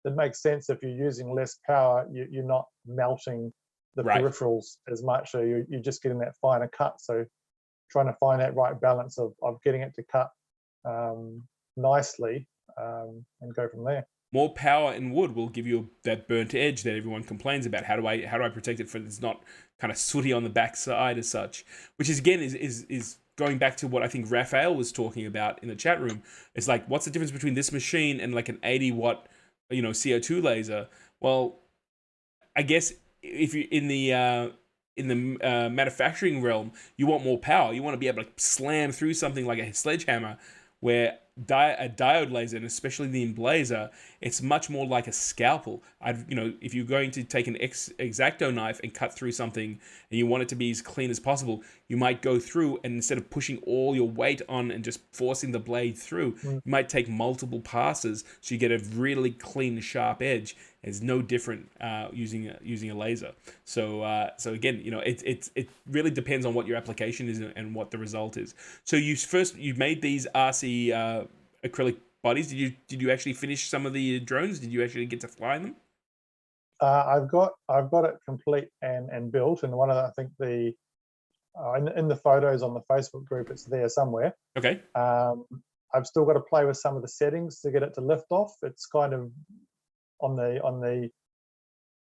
it makes sense if you're using less power, you're not melting the Right. peripherals as much, so you're just getting that finer cut. So trying to find that right balance of getting it to cut nicely and go from there. More power in wood will give you that burnt edge that everyone complains about. How do I protect it for it's not kind of sooty on the backside as such? Which is again is going back to what I think Raphael was talking about in the chat room. It's like, what's the difference between this machine and like an 80-watt CO2 laser? Well, I guess if you're in the manufacturing realm, you want more power. You want to be able to slam through something like a sledgehammer, where a diode laser, and especially the Emblaser, it's much more like a scalpel. If you're going to take an X-Acto knife and cut through something and you want it to be as clean as possible, you might go through, and instead of pushing all your weight on and just forcing the blade through, you might take multiple passes so you get a really clean, sharp edge. It's no different using a laser. So again, it really depends on what your application is and what the result is. So you made these RC acrylic bodies. Did you actually finish some of the drones? Did you actually get to fly them? I've got it complete and built, and one of I think the in the photos on the Facebook group, it's there somewhere. Okay. I've still got to play with some of the settings to get it to lift off. It's kind of on the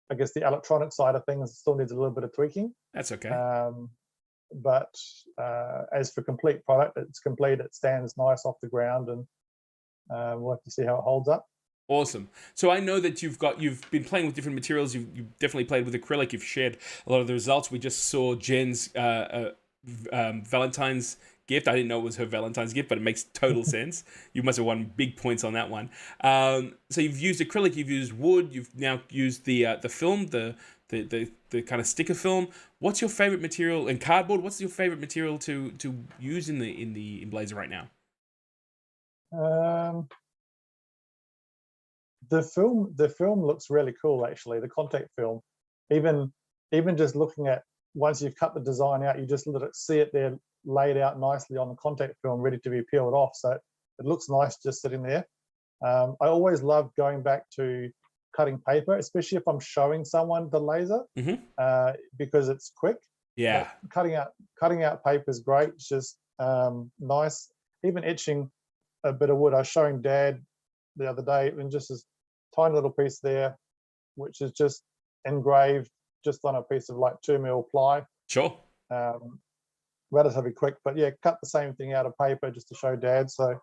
I guess the electronic side of things, it still needs a little bit of tweaking. That's okay. But as for complete product, it's complete. It stands nice off the ground, and we'll have to see how it holds up. Awesome. So I know that you've been playing with different materials. You've definitely played with acrylic. You've shared a lot of the results. We just saw Jen's Valentine's gift. I didn't know it was her Valentine's gift, but it makes total sense. You must have won big points on that one. So you've used acrylic, you've used wood, you've now used the film, the kind of sticker film. What's your favorite material? And cardboard. What's your favorite material to use in the Emblaser right now? The film looks really cool, actually. The contact film, even just looking at, once you've cut the design out, you just let it see it there laid out nicely on the contact film, ready to be peeled off. So it looks nice just sitting there. I always love going back to cutting paper, especially if I'm showing someone the laser, because it's quick. Yeah. But cutting out paper is great. It's just nice. Even etching a bit of wood. I was showing Dad the other day, and just this tiny little piece there, which is just engraved just on a piece of like 2mm ply. Sure. Relatively quick, but yeah, cut the same thing out of paper just to show Dad. So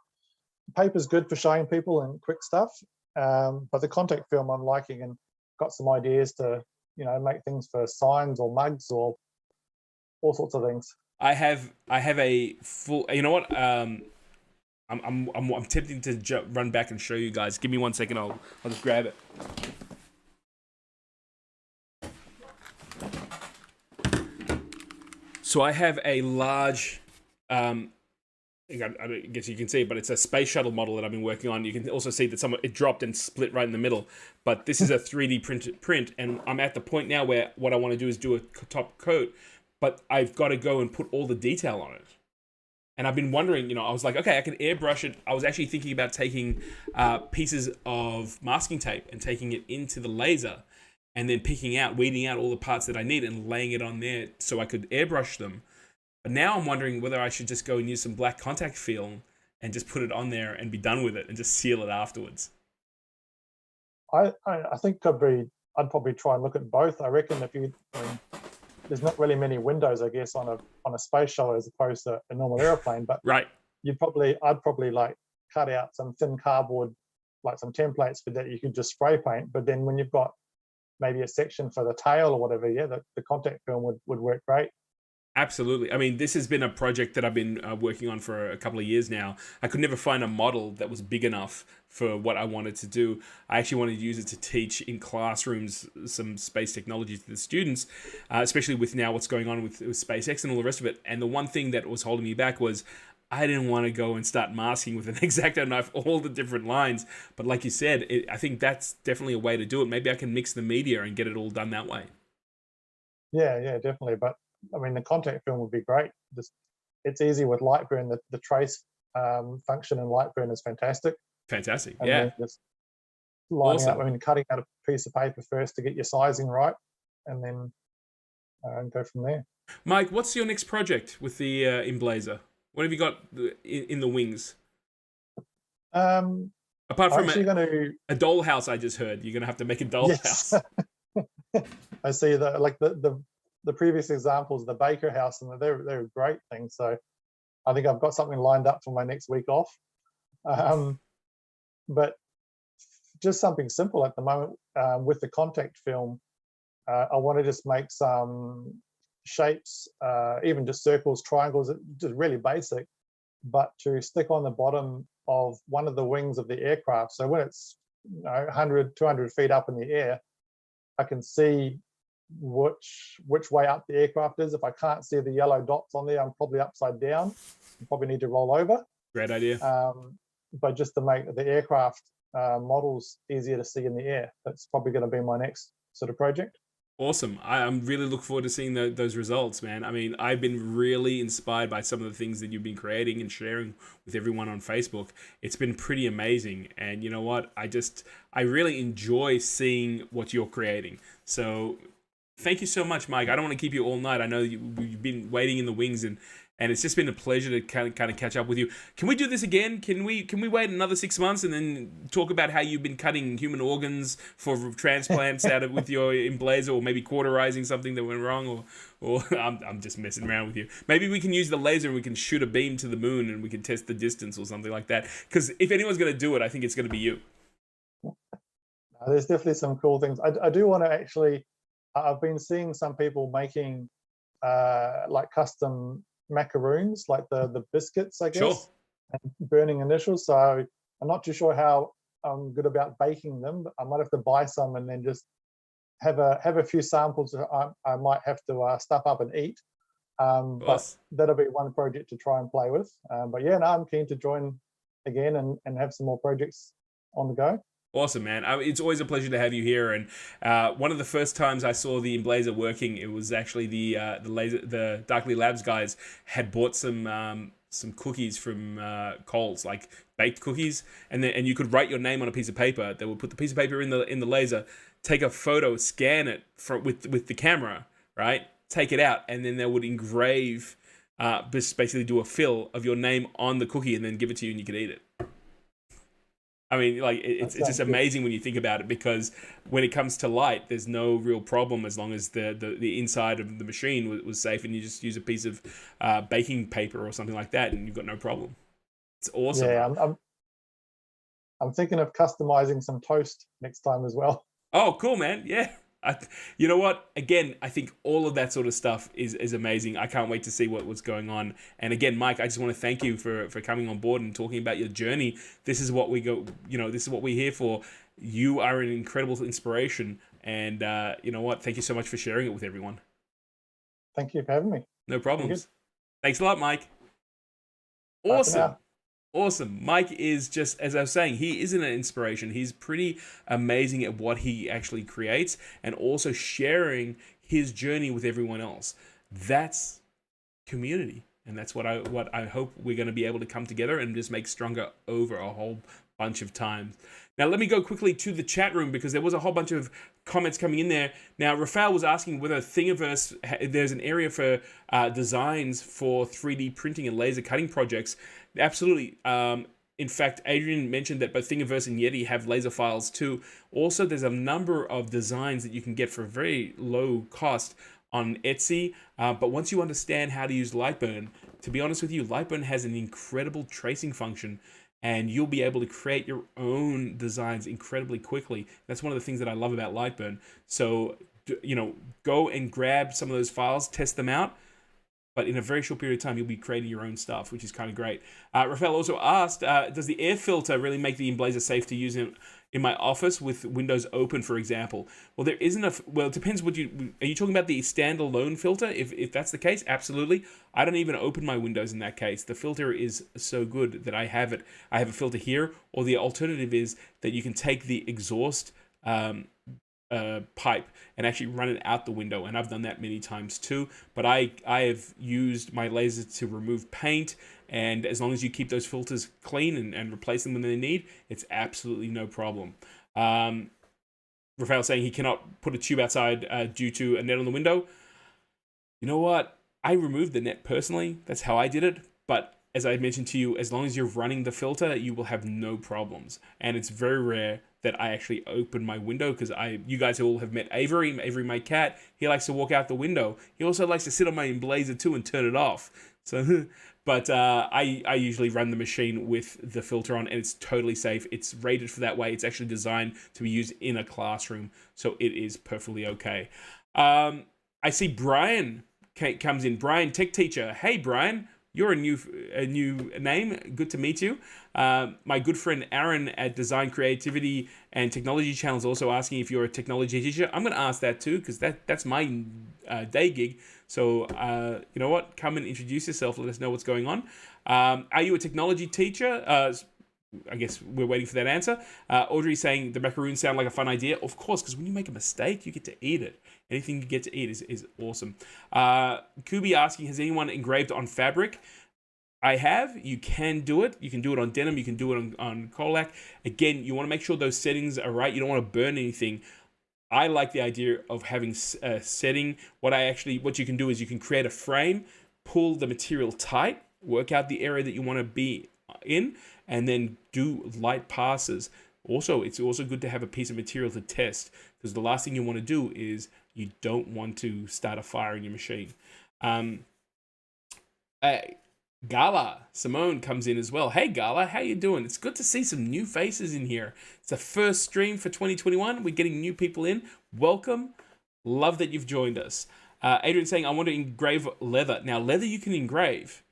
paper's good for showing people and quick stuff, but the contact film I'm liking, and got some ideas to make things for signs or mugs or all sorts of things. I have a full. You know what? I'm tempting to run back and show you guys. Give me 1 second. I'll just grab it. So I have a large, I guess you can see, but it's a space shuttle model that I've been working on. You can also see that it dropped and split right in the middle. But this is a 3D print, and I'm at the point now where what I want to do is do a top coat, but I've got to go and put all the detail on it. And I've been wondering, I was like, okay, I can airbrush it. I was actually thinking about taking pieces of masking tape and taking it into the laser, and then weeding out all the parts that I need and laying it on there so I could airbrush them. But now I'm wondering whether I should just go and use some black contact film and just put it on there and be done with it and just seal it afterwards. I think could be I'd probably try and look at both. I reckon I mean, there's not really many windows, I guess, on a space shuttle as opposed to a normal airplane. But Right. I'd probably like cut out some thin cardboard, like some templates for that you could just spray paint. But then when you've got maybe a section for the tail or whatever, yeah, the contact film would work great. Absolutely. I mean, this has been a project that I've been working on for a couple of years now. I could never find a model that was big enough for what I wanted to do. I actually wanted to use it to teach in classrooms some space technology to the students, especially with now what's going on with SpaceX and all the rest of it. And the one thing that was holding me back was I didn't want to go and start masking with an X-Acto knife all the different lines. But like you said, I think that's definitely a way to do it. Maybe I can mix the media and get it all done that way. Yeah, definitely. But I mean, the contact film would be great. It's easy with Lightburn. The trace function in Lightburn is fantastic. Fantastic. And yeah. just lining Awesome. up, I mean, cutting out a piece of paper first to get your sizing right, and then go from there. Mike, what's your next project with the Emblaser? What have you got in the wings? Apart from a dollhouse, I just heard you're going to have to make a dollhouse. Yes. I see that, like the previous examples, the Baker House, and they're great things. So I think I've got something lined up for my next week off. But just something simple at the moment with the contact film. I want to just make some shapes, even just circles, triangles, just really basic, but to stick on the bottom of one of the wings of the aircraft. So when it's 100, 200 feet up in the air, I can see which way up the aircraft is. If I can't see the yellow dots on there, I'm probably upside down. I probably need to roll over. Great idea. But just to make the aircraft models easier to see in the air, that's probably going to be my next sort of project. Awesome. I'm really looking forward to seeing those results, man. I mean, I've been really inspired by some of the things that you've been creating and sharing with everyone on Facebook. It's been pretty amazing. And you know what? I really enjoy seeing what you're creating. So thank you so much, Mike. I don't want to keep you all night. I know you've been waiting in the wings, and it's just been a pleasure to kind of catch up with you. Can we do this again? Can we wait another 6 months and then talk about how you've been cutting human organs for transplants out of with your Emblaser, or maybe cauterizing something that went wrong, or I'm just messing around with you. Maybe we can use the laser and we can shoot a beam to the moon and we can test the distance or something like that. Because if anyone's going to do it, I think it's going to be you. There's definitely some cool things. I do want to actually. I've been seeing some people making like custom macaroons, like the biscuits, I guess, sure, and burning initials. So I'm not too sure how I'm good about baking them, but I might have to buy some and then just have a few samples that I might have to stuff up and eat. But that'll be one project to try and play with. But yeah, no, I'm keen to join again and have some more projects on the go. Awesome, man. It's always a pleasure to have you here. And one of the first times I saw the Emblaser working, it was actually the Darkly Labs guys had bought some cookies from Coles, like baked cookies, and you could write your name on a piece of paper. They would put the piece of paper in the laser, take a photo, scan it with the camera, right? Take it out, and then they would engrave, basically do a fill of your name on the cookie, and then give it to you, and you could eat it. I mean, like, it's just amazing when you think about it, because when it comes to light, there's no real problem as long as the inside of the machine was safe, and you just use a piece of baking paper or something like that, and you've got no problem. It's awesome. Yeah, I'm thinking of customizing some toast next time as well. Oh, cool, man. Yeah. You know what? Again, I think all of that sort of stuff is amazing. I can't wait to see what's going on. And again, Mike, I just want to thank you for coming on board and talking about your journey. This is what this is what we're here for. You are an incredible inspiration. And you know what? Thank you so much for sharing it with everyone. Thank you for having me. No problems. Thanks a lot, Mike. Awesome. Awesome. Mike is just, as I was saying, he is an inspiration. He's pretty amazing at what he actually creates, and also sharing his journey with everyone else. That's community. And that's what I hope we're going to be able to come together and just make stronger over a whole bunch of times. Now, let me go quickly to the chat room, because there was a whole bunch of comments coming in there. Now, Rafael was asking whether Thingiverse, there's an area for designs for 3D printing and laser cutting projects. Absolutely. in fact, Adrian mentioned that both Thingiverse and Yeti have laser files too. Also, there's a number of designs that you can get for very low cost on Etsy. But once you understand how to use Lightburn, to be honest with you, Lightburn has an incredible tracing function, and you'll be able to create your own designs incredibly quickly. That's one of the things that I love about Lightburn. So, go and grab some of those files, test them out. But in a very short period of time, you'll be creating your own stuff, which is kind of great. Rafael also asked, does the air filter really make the Emblaser safe to use in my office with windows open, for example? Well, there isn't it depends are you talking about the standalone filter? If that's the case, absolutely. I don't even open my windows in that case. The filter is so good that I have it. I have a filter here, or the alternative is that you can take the exhaust pipe and actually run it out the window, and I've done that many times too. But I have used my laser to remove paint, and as long as you keep those filters clean and replace them when they need, it's absolutely no problem. Rafael saying he cannot put a tube outside due to a net on the window. You know what? I removed the net personally. That's how I did it. But as I mentioned to you, as long as you're running the filter, you will have no problems. And it's very rare that I actually open my window, because you guys all have met Avery, my cat. He likes to walk out the window. He also likes to sit on my Emblaser too and turn it off. So, but I usually run the machine with the filter on, and it's totally safe. It's rated for that way. It's actually designed to be used in a classroom, so it is perfectly okay. I see Brian comes in. Brian, tech teacher. Hey, Brian. You're a new name. Good to meet you. My good friend Aaron at Design Creativity and Technology Channel is also asking if you're a technology teacher. I'm going to ask that too, because that's my day gig. So you know what? Come and introduce yourself. Let us know what's going on. Are you a technology teacher? I guess we're waiting for that answer. Audrey saying the macaroons sound like a fun idea. Of course, because when you make a mistake, you get to eat it. Anything you get to eat is awesome. Kubi asking, has anyone engraved on fabric? I have. You can do it. You can do it on denim. You can do it on Colac. Again, you want to make sure those settings are right. You don't want to burn anything. I like the idea of having a setting. What you can do is you can create a frame, pull the material tight, work out the area that you want to be in, and then do light passes. Also, it's also good to have a piece of material to test, because the last thing you want to do is you don't want to start a fire in your machine. Gala, Simone comes in as well. Hey Gala, how you doing? It's good to see some new faces in here. It's the first stream for 2021. We're getting new people in. Welcome. Love that you've joined us. Adrian saying, I want to engrave leather. Now, leather you can engrave.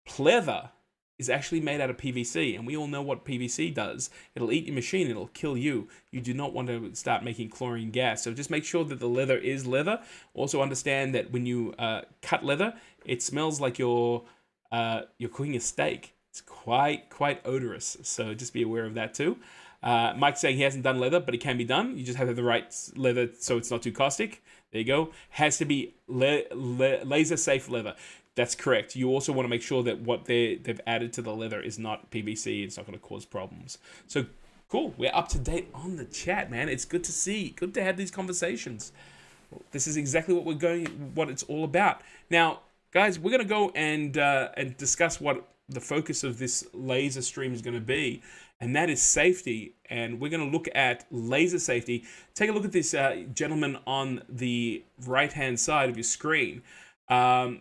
Pleather is actually made out of PVC, and we all know what PVC does. It'll eat your machine, it'll kill you. You do not want to start making chlorine gas. So just make sure that the leather is leather. Also understand that when you cut leather, it smells like you're cooking a steak. It's quite odorous. So just be aware of that too. Mike's saying he hasn't done leather, but it can be done. You just have to have the right leather so it's not too caustic. There you go. Has to be laser safe leather. That's correct. You also want to make sure that what they've added to the leather is not PVC. It's not going to cause problems. So cool. We're up to date on the chat, man. It's good to see. Good to have these conversations. This is exactly what it's all about. Now, guys, we're going to go and discuss what the focus of this laser stream is going to be, and that is safety. And we're going to look at laser safety. Take a look at this gentleman on the right-hand side of your screen.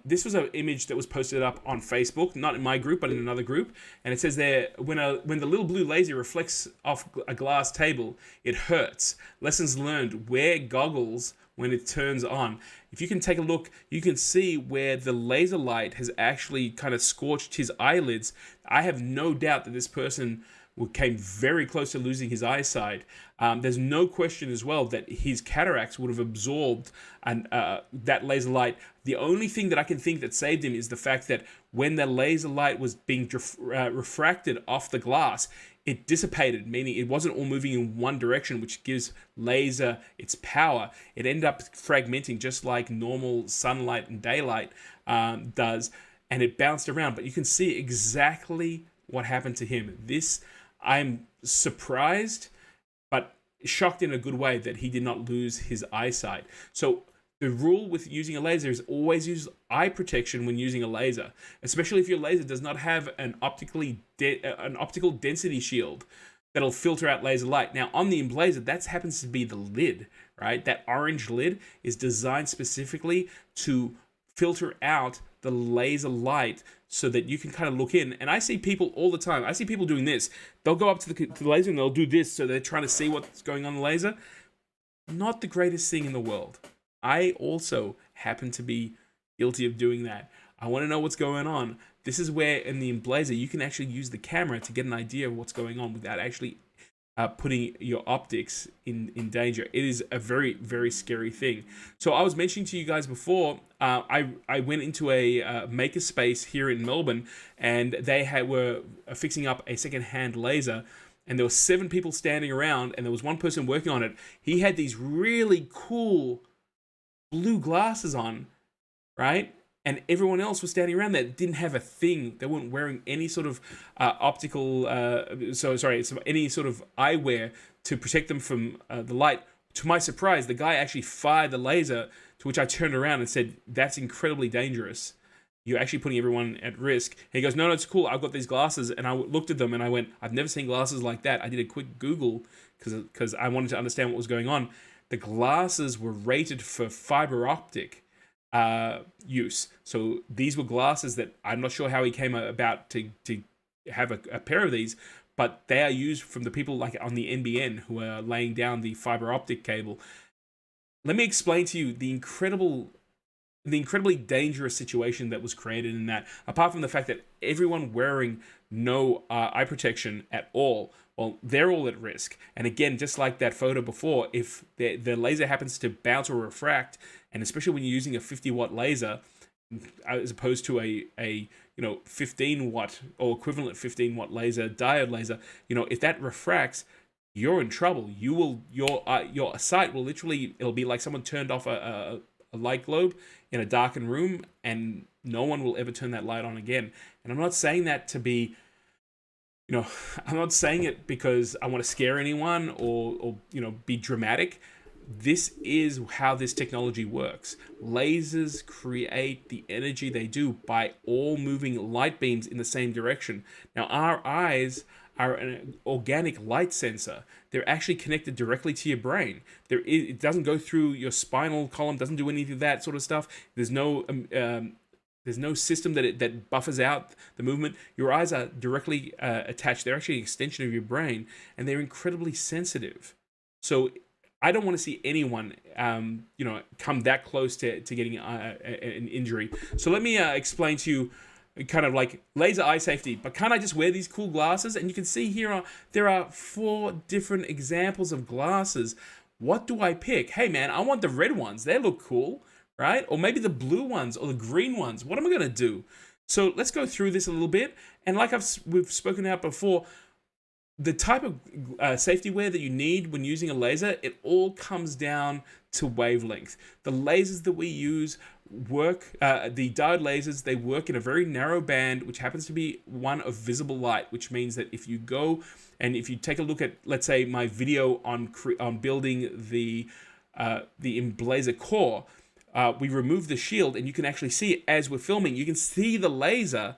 This was an image that was posted up on Facebook, not in my group, but in another group. And it says there, when the little blue laser reflects off a glass table, it hurts. Lessons learned, wear goggles when it turns on. If you can take a look, you can see where the laser light has actually kind of scorched his eyelids. I have no doubt that this person came very close to losing his eyesight. There's no question as well that his cataracts would have absorbed that laser light. The only thing that I can think that saved him is the fact that when the laser light was being refracted off the glass, it dissipated, meaning it wasn't all moving in one direction, which gives laser its power. It ended up fragmenting just like normal sunlight and daylight does, and it bounced around. But you can see exactly what happened to him. I'm surprised, but shocked in a good way that he did not lose his eyesight. So the rule with using a laser is always use eye protection when using a laser, especially if your laser does not have an optical density shield that'll filter out laser light. Now, on the Emblaser, that happens to be the lid, right? That orange lid is designed specifically to filter out the laser light so that you can kind of look in. And I see people all the time. I see people doing this. They'll go up to the laser and they'll do this, so they're trying to see what's going on in the laser. Not the greatest thing in the world. I also happen to be guilty of doing that. I want to know what's going on. This is where in the Emblaser you can actually use the camera to get an idea of what's going on without actually putting your optics in danger. It is a very, very scary thing. So I was mentioning to you guys before, I went into a makerspace here in Melbourne, and they were fixing up a second-hand laser, and there were 7 people standing around, and there was one person working on it. He had these really cool blue glasses on, right? And everyone else was standing around that didn't have a thing. They weren't wearing any sort of any sort of eyewear to protect them from the light. To my surprise, the guy actually fired the laser, to which I turned around and said, "That's incredibly dangerous. You're actually putting everyone at risk." And he goes, no, it's cool. I've got these glasses. And I looked at them and I went, I've never seen glasses like that. I did a quick Google because I wanted to understand what was going on. The glasses were rated for fiber optic use. So these were glasses that I'm not sure how he came about to have a pair of these, but they are used from the people like on the NBN who are laying down the fiber optic cable. Let me explain to you the incredibly dangerous situation that was created in that, apart from the fact that everyone wearing no eye protection at all, well, they're all at risk. And again, just like that photo before, if the laser happens to bounce or refract, and especially when you're using a 50-watt laser, as opposed to a 15-watt or equivalent 15-watt laser, diode laser, if that refracts, you're in trouble. Your sight will literally, it'll be like someone turned off a light globe in a darkened room, and no one will ever turn that light on again. And I'm not saying that to be, I'm not saying it because I want to scare anyone or be dramatic. This is how this technology works. Lasers create the energy they do by all moving light beams in the same direction. Now, our eyes are an organic light sensor. They're actually connected directly to your brain. It doesn't go through your spinal column, doesn't do any of that sort of stuff. There's no system that buffers out the movement. Your eyes are directly attached. They're actually an extension of your brain, and they're incredibly sensitive. So I don't want to see anyone, come that close to getting an injury. So let me explain to you kind of like laser eye safety. But can't I just wear these cool glasses? And you can see here, there are 4 different examples of glasses. What do I pick? Hey man, I want the red ones. They look cool, right? Or maybe the blue ones or the green ones. What am I going to do? So let's go through this a little bit. And like we've spoken about before, the type of safety wear that you need when using a laser, it all comes down to wavelength. The lasers that we use work, the diode lasers, they work in a very narrow band, which happens to be one of visible light, which means that if you go and if you take a look at, let's say, my video on building the Emblaser core, we remove the shield and you can actually see it as we're filming. You can see the laser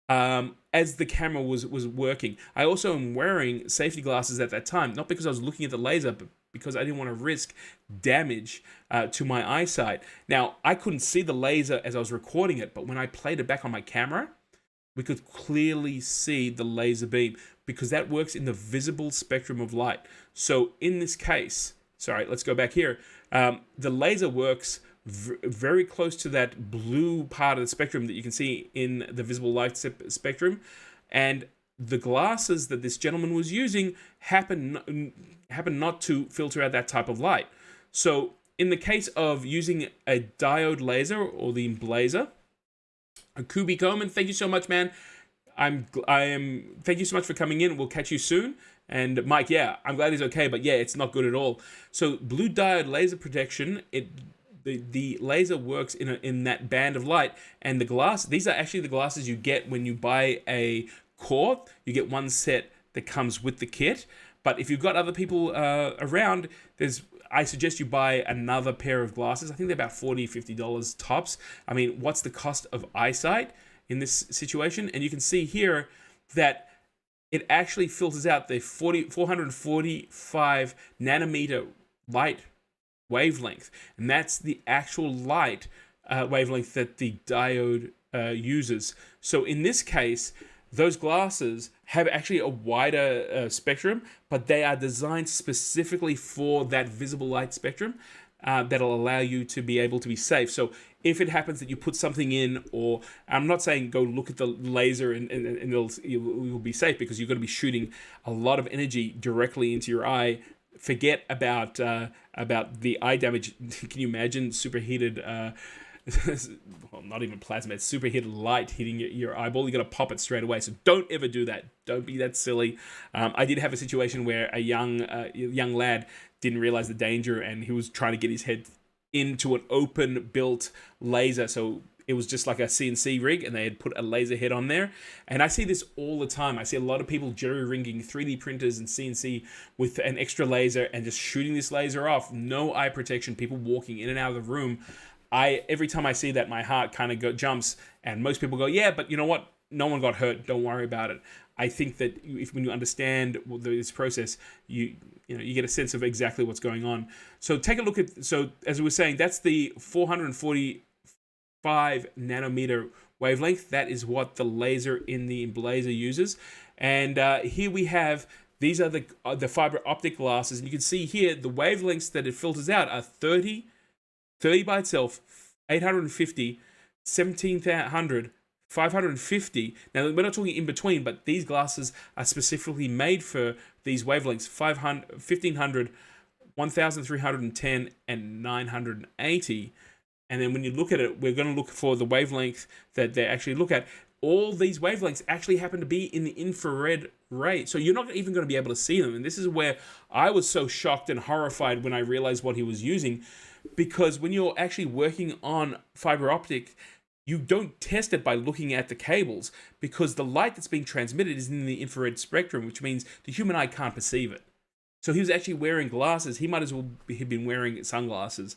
as the camera was working. I also am wearing safety glasses at that time, not because I was looking at the laser, but because I didn't want to risk damage to my eyesight. Now, I couldn't see the laser as I was recording it, but when I played it back on my camera, we could clearly see the laser beam because that works in the visible spectrum of light. So in this case, sorry, let's go back here. The laser works very close to that blue part of the spectrum that you can see in the visible light spectrum, and the glasses that this gentleman was using happen not to filter out that type of light. So in the case of using a diode laser or the Emblaser, Kubi Coleman, thank you so much, man. Thank you so much for coming in. We'll catch you soon. And Mike, yeah, I'm glad he's okay, but yeah, it's not good at all. So blue diode laser protection, the laser works in that band of light, and these are actually the glasses you get when you buy a core. You get one set that comes with the kit, but if you've got other people around, I suggest you buy another pair of glasses. I think they're about $40, $50 tops. I mean, what's the cost of eyesight in this situation? And you can see here that it actually filters out the 445 nanometer light wavelength. And that's the actual light wavelength that the diode uses. So in this case, those glasses have actually a wider spectrum, but they are designed specifically for that visible light spectrum that'll allow you to be able to be safe. So if it happens that you put something in, or I'm not saying go look at the laser and you'll be safe, because you're going to be shooting a lot of energy directly into your eye. Forget about the eye damage. Can you imagine superheated well, not even plasma, it's superheated light hitting your eyeball? You're going to pop it straight away. So don't ever do that. Don't be that silly. I did have a situation where a young lad didn't realize the danger, and he was trying to get his head into an open built laser. So it was just like a CNC rig, and they had put a laser head on there. And I see this all the time. I see a lot of people jerry-rigging 3D printers and CNC with an extra laser and just shooting this laser off. No eye protection, people walking in and out of the room. Every time I see that, my heart kind of jumps, and most people go, yeah, but you know what? No one got hurt. Don't worry about it. I think that when you understand this process, you get a sense of exactly what's going on. So take a look at, so as we were saying, that's the 445 nanometer wavelength. That is what the laser in the Emblaser uses. And here we have, these are the fiber optic glasses, and you can see here the wavelengths that it filters out are 30 by itself, 850, 1700, 550. Now, we're not talking in between, but these glasses are specifically made for these wavelengths, 500, 1500, 1310, and 980. And then when you look at it, we're going to look for the wavelength that they actually look at. All these wavelengths actually happen to be in the infrared ray. So you're not even going to be able to see them. And this is where I was so shocked and horrified when I realized what he was using. Because when you're actually working on fiber optic, you don't test it by looking at the cables, because the light that's being transmitted is in the infrared spectrum, which means the human eye can't perceive it. So he was actually wearing glasses. He might as well have been wearing sunglasses.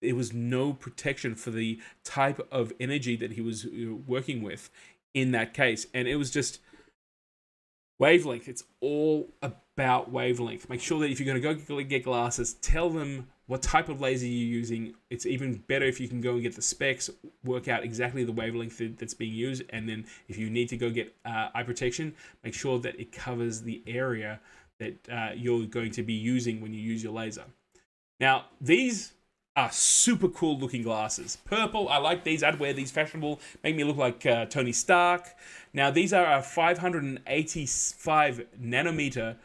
There was no protection for the type of energy that he was working with in that case. And it was just wavelength. It's all about wavelength. Make sure that if you're going to go get glasses, tell them what type of laser you're using. It's even better if you can go and get the specs, work out exactly the wavelength that's being used, and then if you need to go get eye protection, make sure that it covers the area that you're going to be using when you use your laser. Now, these are super cool looking glasses. Purple, I like these. I'd wear these, fashionable, make me look like Tony Stark. Now, these are a 585 nanometer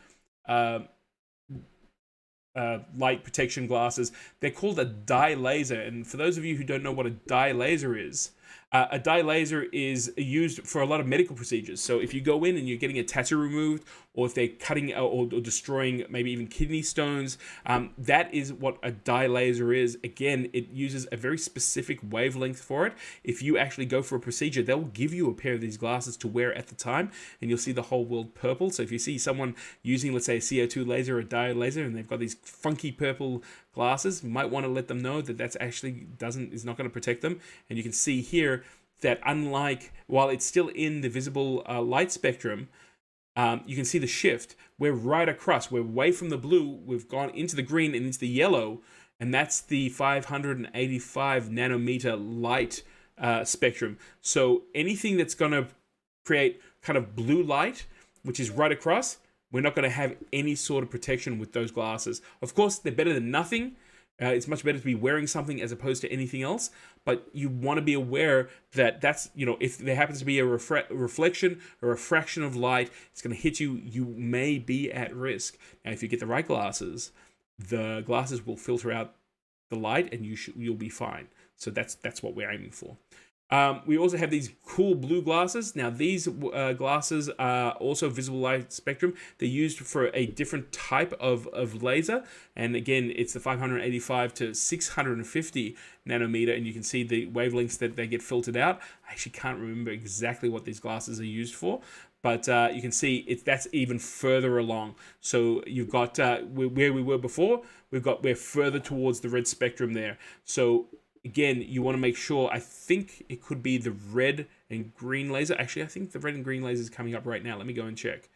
light protection glasses. They're called a dye laser, and for those of you who don't know what a dye laser is, a dye laser is used for a lot of medical procedures. So if you go in and you're getting a tattoo removed, or if they're cutting or destroying maybe even kidney stones, that is what a dye laser is. Again, it uses a very specific wavelength for it. If you actually go for a procedure, they'll give you a pair of these glasses to wear at the time, and you'll see the whole world purple. So if you see someone using, let's say, a CO2 laser or a dye laser, and they've got these funky purple glasses, you might want to let them know that that's actually is not going to protect them. And you can see here that unlike, while it's still in the visible light spectrum, you can see the shift. We're right across. We're away from the blue. We've gone into the green and into the yellow, and that's the 585 nanometer light spectrum. So anything that's going to create kind of blue light, which is right across, we're not going to have any sort of protection with those glasses. Of course, they're better than nothing. It's much better to be wearing something as opposed to anything else, but you want to be aware that that's, if there happens to be a reflection or a fraction of light, it's going to hit you, you may be at risk. Now, if you get the right glasses, the glasses will filter out the light and you'll be fine. So that's what we're aiming for. We also have these cool blue glasses. Now, these glasses are also visible light spectrum. They're used for a different type of laser. And again, it's the 585 to 650 nanometer. And you can see the wavelengths that they get filtered out. I actually can't remember exactly what these glasses are used for. but you can see that's even further along. So you've got where we were before, we're further towards the red spectrum there. So again, you want to make sure, I think it could be the red and green laser. Actually, I think the red and green laser is coming up right now. Let me go and check.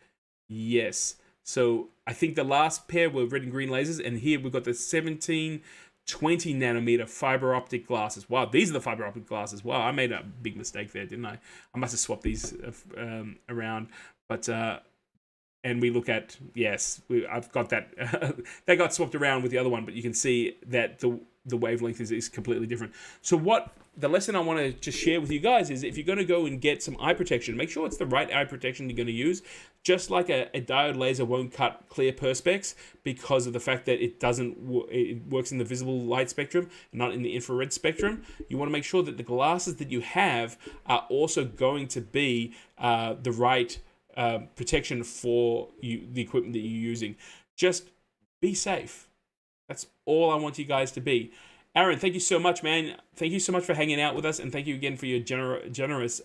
Yes. So I think the last pair were red and green lasers, and here we've got the 1720 nanometer fiber optic glasses. Wow, these are the fiber optic glasses. Wow, I made a big mistake there, didn't I? I must have swapped these around. But and we look at, yes, I've got that. They got swapped around with the other one, but you can see that the wavelength is completely different. So what the lesson I want to just share with you guys is, if you're going to go and get some eye protection, make sure it's the right eye protection you're going to use. Just like a diode laser won't cut clear perspex because of the fact that it works in the visible light spectrum, not in the infrared spectrum. You want to make sure that the glasses that you have are also going to be the right protection for the equipment that you're using. Just be safe. That's all I want you guys to be. Aaron, thank you so much, man. Thank you so much for hanging out with us, and thank you again for your generous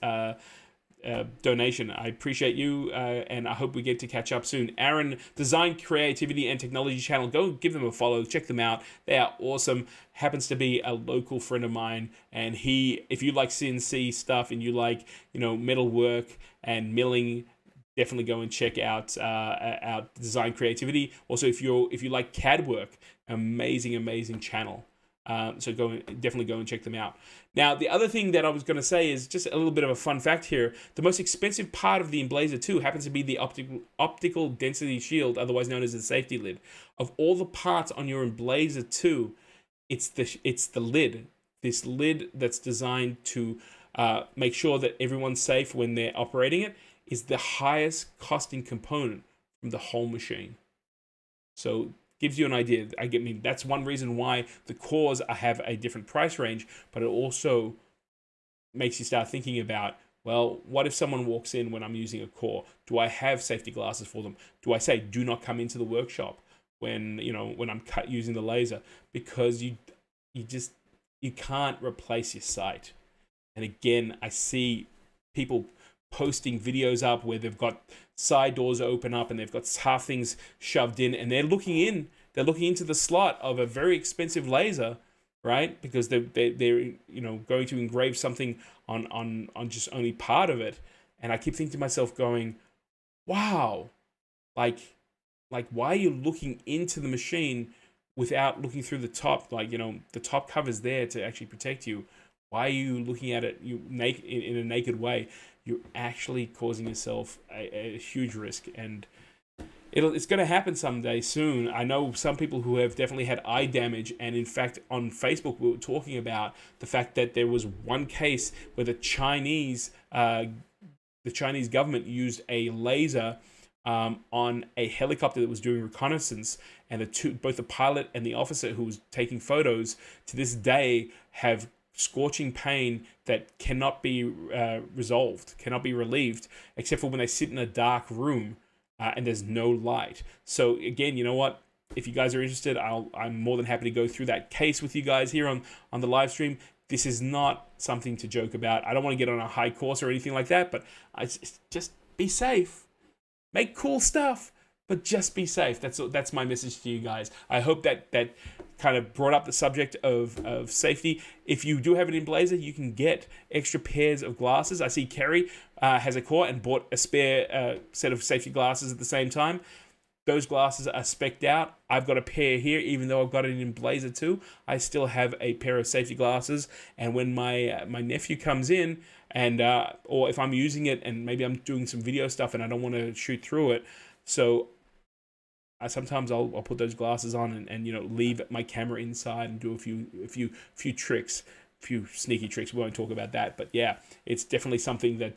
donation. I appreciate you, and I hope we get to catch up soon. Aaron, Design, Creativity, and Technology channel. Go give them a follow. Check them out. They are awesome. Happens to be a local friend of mine, and if you like CNC stuff and you like metal work and milling, definitely go and check out Design Creativity. Also, if you like CAD work, amazing channel. So definitely go and check them out. Now, the other thing that I was going to say is just a little bit of a fun fact here. The most expensive part of the Emblaser 2 happens to be the optical density shield, otherwise known as the safety lid. Of all the parts on your Emblaser 2, it's the lid. This lid that's designed to make sure that everyone's safe when they're operating it is the highest costing component from the whole machine. So gives you an idea. I mean, that's one reason why the cores have a different price range, but it also makes you start thinking about, well, what if someone walks in when I'm using a core? Do I have safety glasses for them? Do I say, do not come into the workshop when I'm using the laser? Because you can't replace your sight. And again, I see people posting videos up where they've got side doors open up and they've got half things shoved in, and they're looking into the slot of a very expensive laser, right? Because they're going to engrave something on just only part of it. And I keep thinking to myself, going, wow, like why are you looking into the machine without looking through the top? The top cover's there to actually protect you. Why are you looking at it in a naked way? You're actually causing yourself a huge risk, and it's going to happen someday soon. I know some people who have definitely had eye damage, and in fact, on Facebook, we were talking about the fact that there was one case where the Chinese government used a laser on a helicopter that was doing reconnaissance, and both the pilot and the officer who was taking photos to this day have scorching pain that cannot be resolved, cannot be relieved, except for when they sit in a dark room and there's no light. So again, you know what? If you guys are interested, I'm more than happy to go through that case with you guys here on the live stream. This is not something to joke about. I don't want to get on a high course or anything like that, but just be safe. Make cool stuff, but just be safe. That's my message to you guys. I hope that kind of brought up the subject of safety. If you do have an Emblaser, you can get extra pairs of glasses. I see Kerry has a core and bought a spare set of safety glasses at the same time. Those glasses are specced out. I've got a pair here, even though I've got an Emblaser too. I still have a pair of safety glasses, and when my nephew comes in, and or if I'm using it and maybe I'm doing some video stuff and I don't want to shoot through it, so sometimes I'll put those glasses on and leave my camera inside and do a few tricks, a few sneaky tricks. We won't talk about that, but yeah, it's definitely something that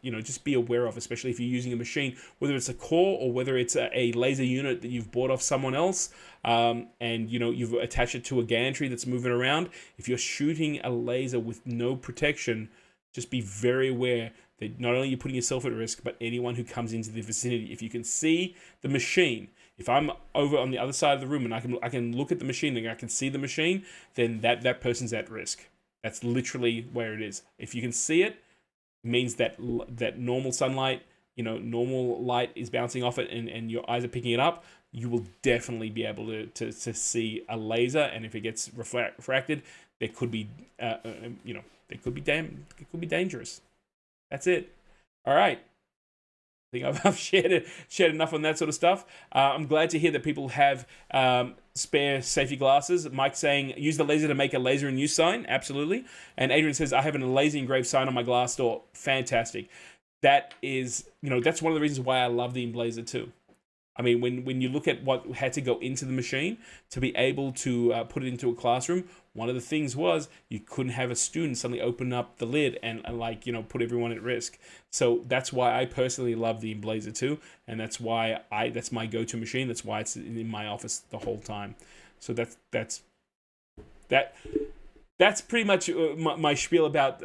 just be aware of, especially if you're using a machine, whether it's a core or whether it's a laser unit that you've bought off someone else, and you've attached it to a gantry that's moving around. If you're shooting a laser with no protection, just be very aware that not only you're putting yourself at risk, but anyone who comes into the vicinity. If you can see the machine, if I'm over on the other side of the room and I can look at the machine and I can see the machine, then that person's at risk. That's literally where it is. If you can see it, it means that normal sunlight normal light is bouncing off it and your eyes are picking it up, you will definitely be able to see a laser. And if it gets refracted, there could be, it could be dangerous. That's it. All right. I think I've shared enough on that sort of stuff. I'm glad to hear that people have spare safety glasses. Mike saying, use the laser to make a laser in use sign. Absolutely. And Adrian says, I have a laser engraved sign on my glass door. Fantastic. That is, that's one of the reasons why I love the Emblaser too. I mean, when you look at what had to go into the machine to be able to put it into a classroom, one of the things was you couldn't have a student suddenly open up the lid and put everyone at risk. So that's why I personally love the Emblaser too, and that's why that's my go-to machine. That's why it's in my office the whole time. So that's pretty much my spiel about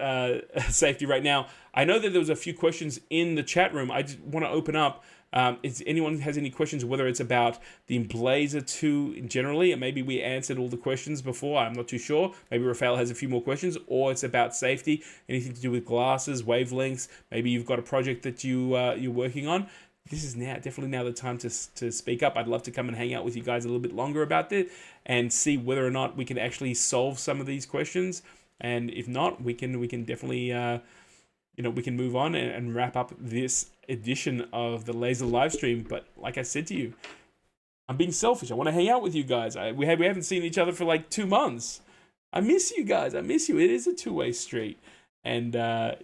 safety right now. I know that there was a few questions in the chat room. I just want to open up. If anyone has any questions, whether it's about the Emblaser 2 generally, and maybe we answered all the questions before, I'm not too sure. Maybe Rafael has a few more questions, or it's about safety, anything to do with glasses, wavelengths. Maybe you've got a project that you're working on. This is definitely now the time to speak up. I'd love to come and hang out with you guys a little bit longer about this and see whether or not we can actually solve some of these questions. And if not, we can definitely we can move on and wrap up this edition of the Laser Livestream. But like I said to you, I'm being selfish. I want to hang out with you guys. We haven't seen each other for like 2 months. I miss you guys. I miss you. It is a two-way street. And, I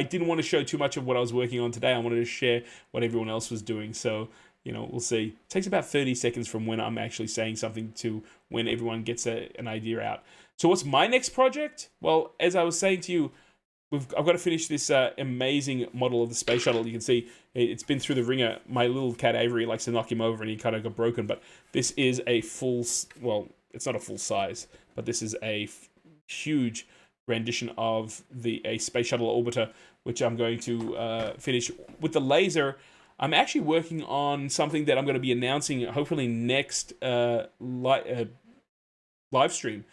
didn't want to show too much of what I was working on today. I wanted to share what everyone else was doing. So, we'll see. It takes about 30 seconds from when I'm actually saying something to when everyone gets an idea out. So what's my next project? Well, as I was saying to you, I've got to finish this amazing model of the space shuttle. You can see it's been through the ringer. My little cat Avery likes to knock him over and he kind of got broken. But this is a it's not a full size, but this is a huge rendition of a space shuttle orbiter, which I'm going to finish. With the laser, I'm actually working on something that I'm going to be announcing hopefully next live stream.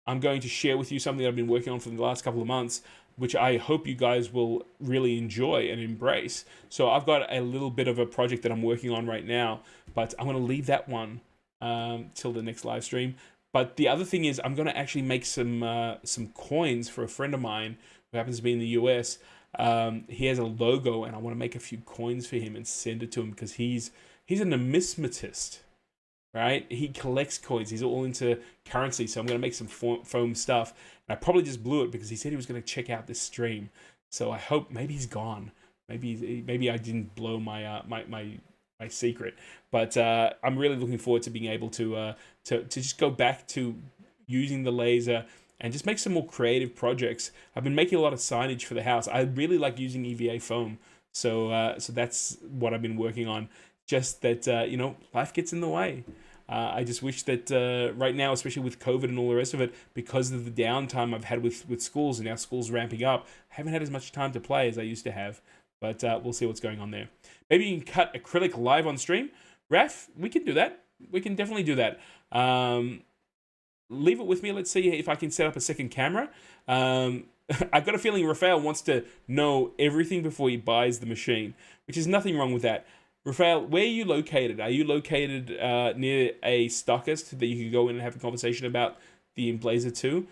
I'm going to share with you something that I've been working on for the last couple of months, which I hope you guys will really enjoy and embrace. So I've got a little bit of a project that I'm working on right now, but I'm going to leave that one till the next live stream. But the other thing is I'm going to actually make some coins for a friend of mine who happens to be in the US. He has a logo, and I want to make a few coins for him and send it to him because he's a numismatist, right? He collects coins. He's all into currency, so I'm going to make some foam stuff. And I probably just blew it because he said he was going to check out this stream. So I hope maybe he's gone. Maybe I didn't blow my my secret. But I'm really looking forward to being able to just go back to using the laser and just make some more creative projects. I've been making a lot of signage for the house. I really like using EVA foam. So that's what I've been working on. Just that, life gets in the way. I just wish that right now, especially with COVID and all the rest of it, because of the downtime I've had with schools and now schools ramping up, I haven't had as much time to play as I used to have. But we'll see what's going on there. Maybe you can cut acrylic live on stream. Raf, we can do that. We can definitely do that. Leave it with me. Let's see if I can set up a second camera. I've got a feeling Rafael wants to know everything before he buys the machine, which is nothing wrong with that. Rafael, where are you located? Are you located near a stockist that you can go in and have a conversation about the Emblaser 2?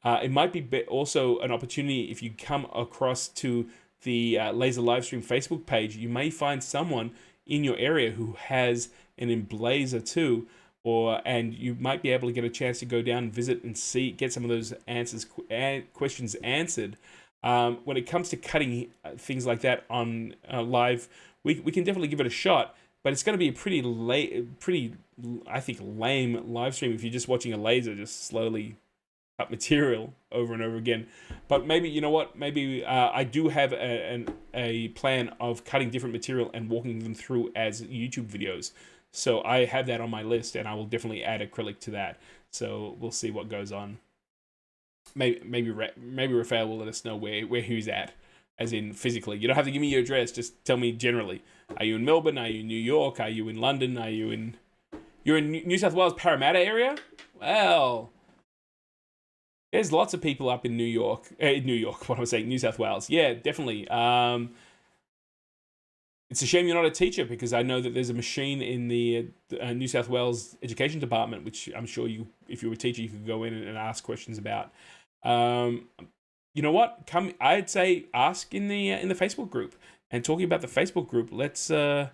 It might be also an opportunity if you come across to the Laser Livestream Facebook page. You may find someone in your area who has an Emblaser 2, and you might be able to get a chance to go down and visit and get some of those questions answered. When it comes to cutting things like that on live, we can definitely give it a shot, but it's going to be a pretty I think lame live stream if you're just watching a laser just slowly cut material over and over again. But maybe, you know what, maybe I do have a plan of cutting different material and walking them through as YouTube videos. So I have that on my list, and I will definitely add acrylic to that. So we'll see what goes on. Maybe Rafael will let us know where he's at, as in physically. You don't have to give me your address. Just tell me generally. Are you in Melbourne? Are you in New York? Are you in London? You're in New South Wales, Parramatta area? Well, there's lots of people up in New York. What am I saying? New South Wales. Yeah, definitely. It's a shame you're not a teacher, because I know that there's a machine in the New South Wales Education Department, which I'm sure if you were a teacher, you could go in and ask questions about. You know what? I'd say ask in the Facebook group. And talking about the Facebook group, let's. Where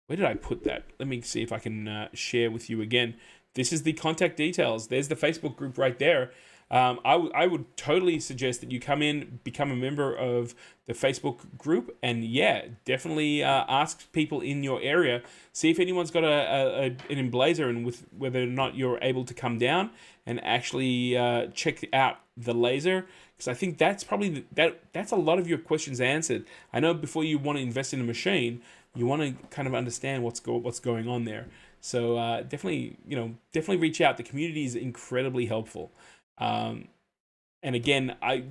did I put that? Let me see if I can share with you again. This is the contact details. There's the Facebook group right there. I would totally suggest that you come in, become a member of the Facebook group, and yeah, definitely ask people in your area. See if anyone's got an Emblaser, and with whether or not you're able to come down and actually check out the laser, because I think that's probably that's a lot of your questions answered. I know before you want to invest in a machine, you want to kind of understand what's going on there. So definitely reach out. The community is incredibly helpful. And again, I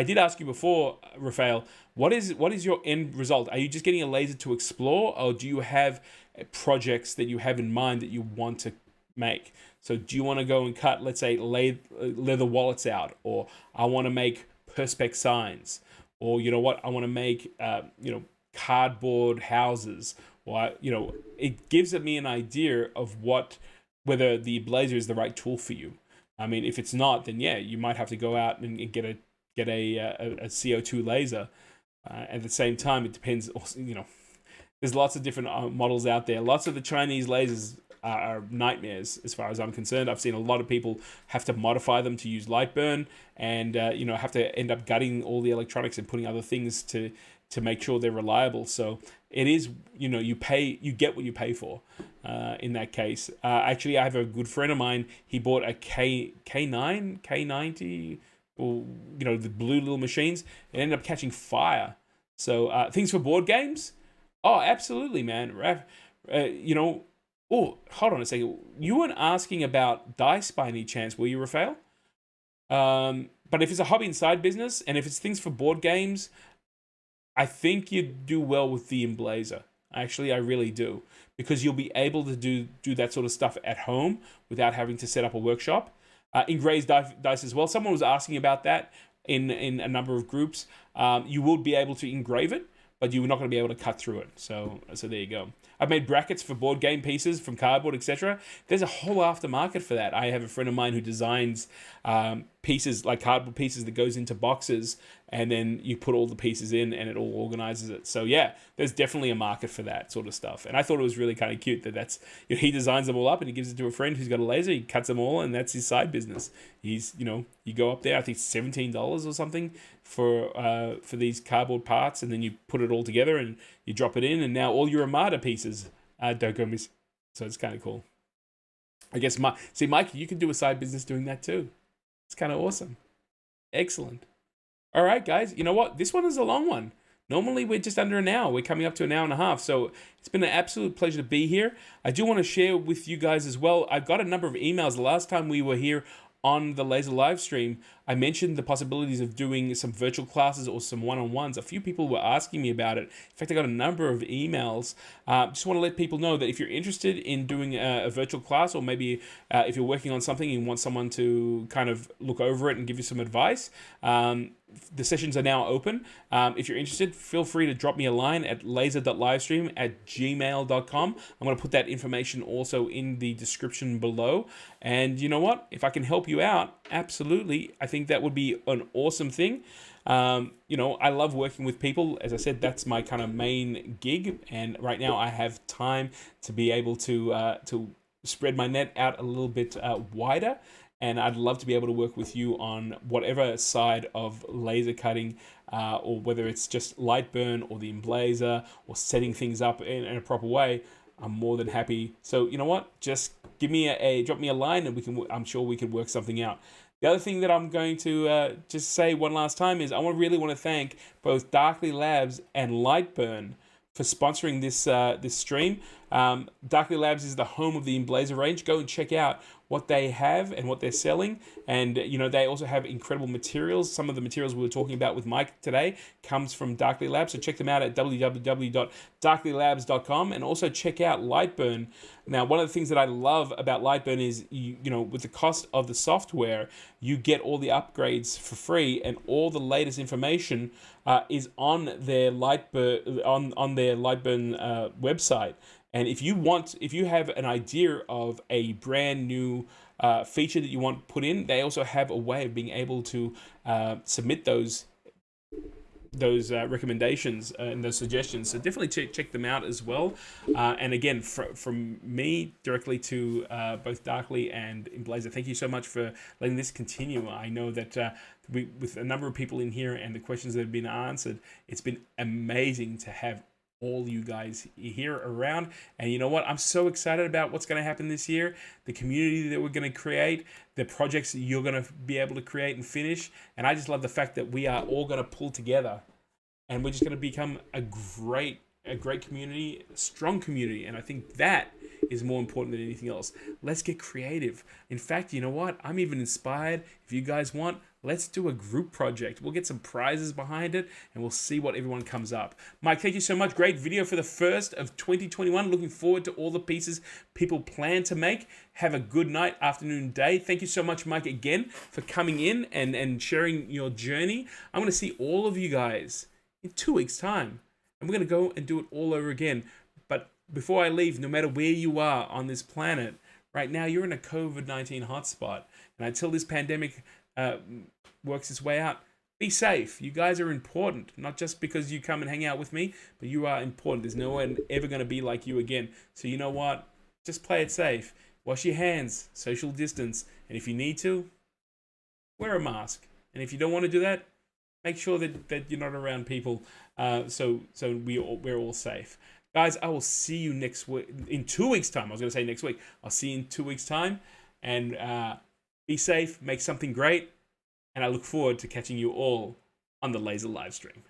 did ask you before, Rafael, what is your end result? Are you just getting a laser to explore, or do you have projects that you have in mind that you want to make? So do you want to go and cut, let's say, leather wallets out, or I want to make perspex signs, or you know what, I want to make cardboard houses, or it gives me an idea of whether the Emblaser is the right tool for you. I mean, if it's not, then yeah, you might have to go out and get a CO2 laser. At the same time, it depends. Also, there's lots of different models out there. Lots of the Chinese lasers are nightmares as far as I'm concerned. I've seen a lot of people have to modify them to use Lightburn, and have to end up gutting all the electronics and putting other things to make sure they're reliable. So it is, you get what you pay for. In that case, actually, I have a good friend of mine. He bought a K9, K90, or the blue little machines. It ended up catching fire. So things for board games. Oh, absolutely, man. Oh, hold on a second. You weren't asking about dice by any chance, were you, Rafael? But if it's a hobby and side business, and if it's things for board games, I think you'd do well with the Emblaser. Actually, I really do. Because you'll be able to do that sort of stuff at home without having to set up a workshop. Engraved dice as well. Someone was asking about that in a number of groups. You would be able to engrave it, but you're not going to be able to cut through it. So there you go. I've made brackets for board game pieces from cardboard, etc. There's a whole aftermarket for that. I have a friend of mine who designs pieces, like cardboard pieces that goes into boxes, and then you put all the pieces in and it all organizes it. So yeah, there's definitely a market for that sort of stuff. And I thought it was really kind of cute that he designs them all up and he gives it to a friend who's got a laser, he cuts them all, and that's his side business. He's, you go up there, I think $17 or something for these cardboard parts, and then you put it all together and you drop it in, and now all your Armada pieces don't go missing. So it's kind of cool. I guess, Mike, you can do a side business doing that too. It's kind of awesome. Excellent. All right, guys. You know what? This one is a long one. Normally, we're just under an hour. We're coming up to an hour and a half. So it's been an absolute pleasure to be here. I do want to share with you guys as well. I got a number of emails. The last time we were here on the Laser live stream, I mentioned the possibilities of doing some virtual classes or some one-on-ones. A few people were asking me about it. In fact, I got a number of emails. Just want to let people know that if you're interested in doing a virtual class, or maybe if you're working on something and you want someone to kind of look over it and give you some advice, the sessions are now open. If you're interested, feel free to drop me a line at laser.livestream@gmail.com. I'm going to put that information also in the description below. And you know what? If I can help you out, absolutely. I think that would be an awesome thing. I love working with people. As I said, that's my kind of main gig. And right now I have time to be able to spread my net out a little bit wider. And I'd love to be able to work with you on whatever side of laser cutting, or whether it's just Lightburn or the Emblaser or setting things up in a proper way. I'm more than happy. So you know what? Just drop me a line, and I'm sure we can work something out. The other thing that I'm going to just say one last time is I really want to thank both Darkly Labs and Lightburn for sponsoring this stream. Darkly Labs is the home of the Emblaser range. Go and check out what they have and what they're selling. And, they also have incredible materials. Some of the materials we were talking about with Mike today comes from Darkly Labs. So check them out at www.darklylabs.com, and also check out Lightburn. Now, one of the things that I love about Lightburn is, with the cost of the software, you get all the upgrades for free, and all the latest information is on their Lightburn on their Lightburn website. And if you have an idea of a brand new feature that you want put in, they also have a way of being able to submit those recommendations and those suggestions. So definitely check them out as well. And again, from me directly to both Darkly and Emblaser, thank you so much for letting this continue. I know that with a number of people in here and the questions that have been answered, it's been amazing to have all you guys here around. And you know what? I'm so excited about what's going to happen this year, the community that we're going to create, the projects that you're going to be able to create and finish. And I just love the fact that we are all going to pull together, and we're just going to become a great community, a strong community. And I think that is more important than anything else. Let's get creative. In fact, you know what? I'm even inspired. If you guys want, let's do a group project. We'll get some prizes behind it, and we'll see what everyone comes up. Mike, thank you so much. Great video for the first of 2021. Looking forward to all the pieces people plan to make. Have a good night, afternoon, day. Thank you so much, Mike, again, for coming in and sharing your journey. I'm going to see all of you guys in 2 weeks' time, and we're going to go and do it all over again. But before I leave, no matter where you are on this planet, right now you're in a COVID-19 hotspot. And until this pandemic works its way out, be safe. You guys are important, not just because you come and hang out with me, but you are important. There's no one ever going to be like you again. So you know what? Just play it safe. Wash your hands, social distance, and if you need to, wear a mask. And if you don't want to do that, make sure that you're not around people so we're all safe. Guys, I will see you next week, in 2 weeks' time. I was going to say next week. I'll see you in 2 weeks' time. And be safe, make something great. And I look forward to catching you all on the Laser Livestream.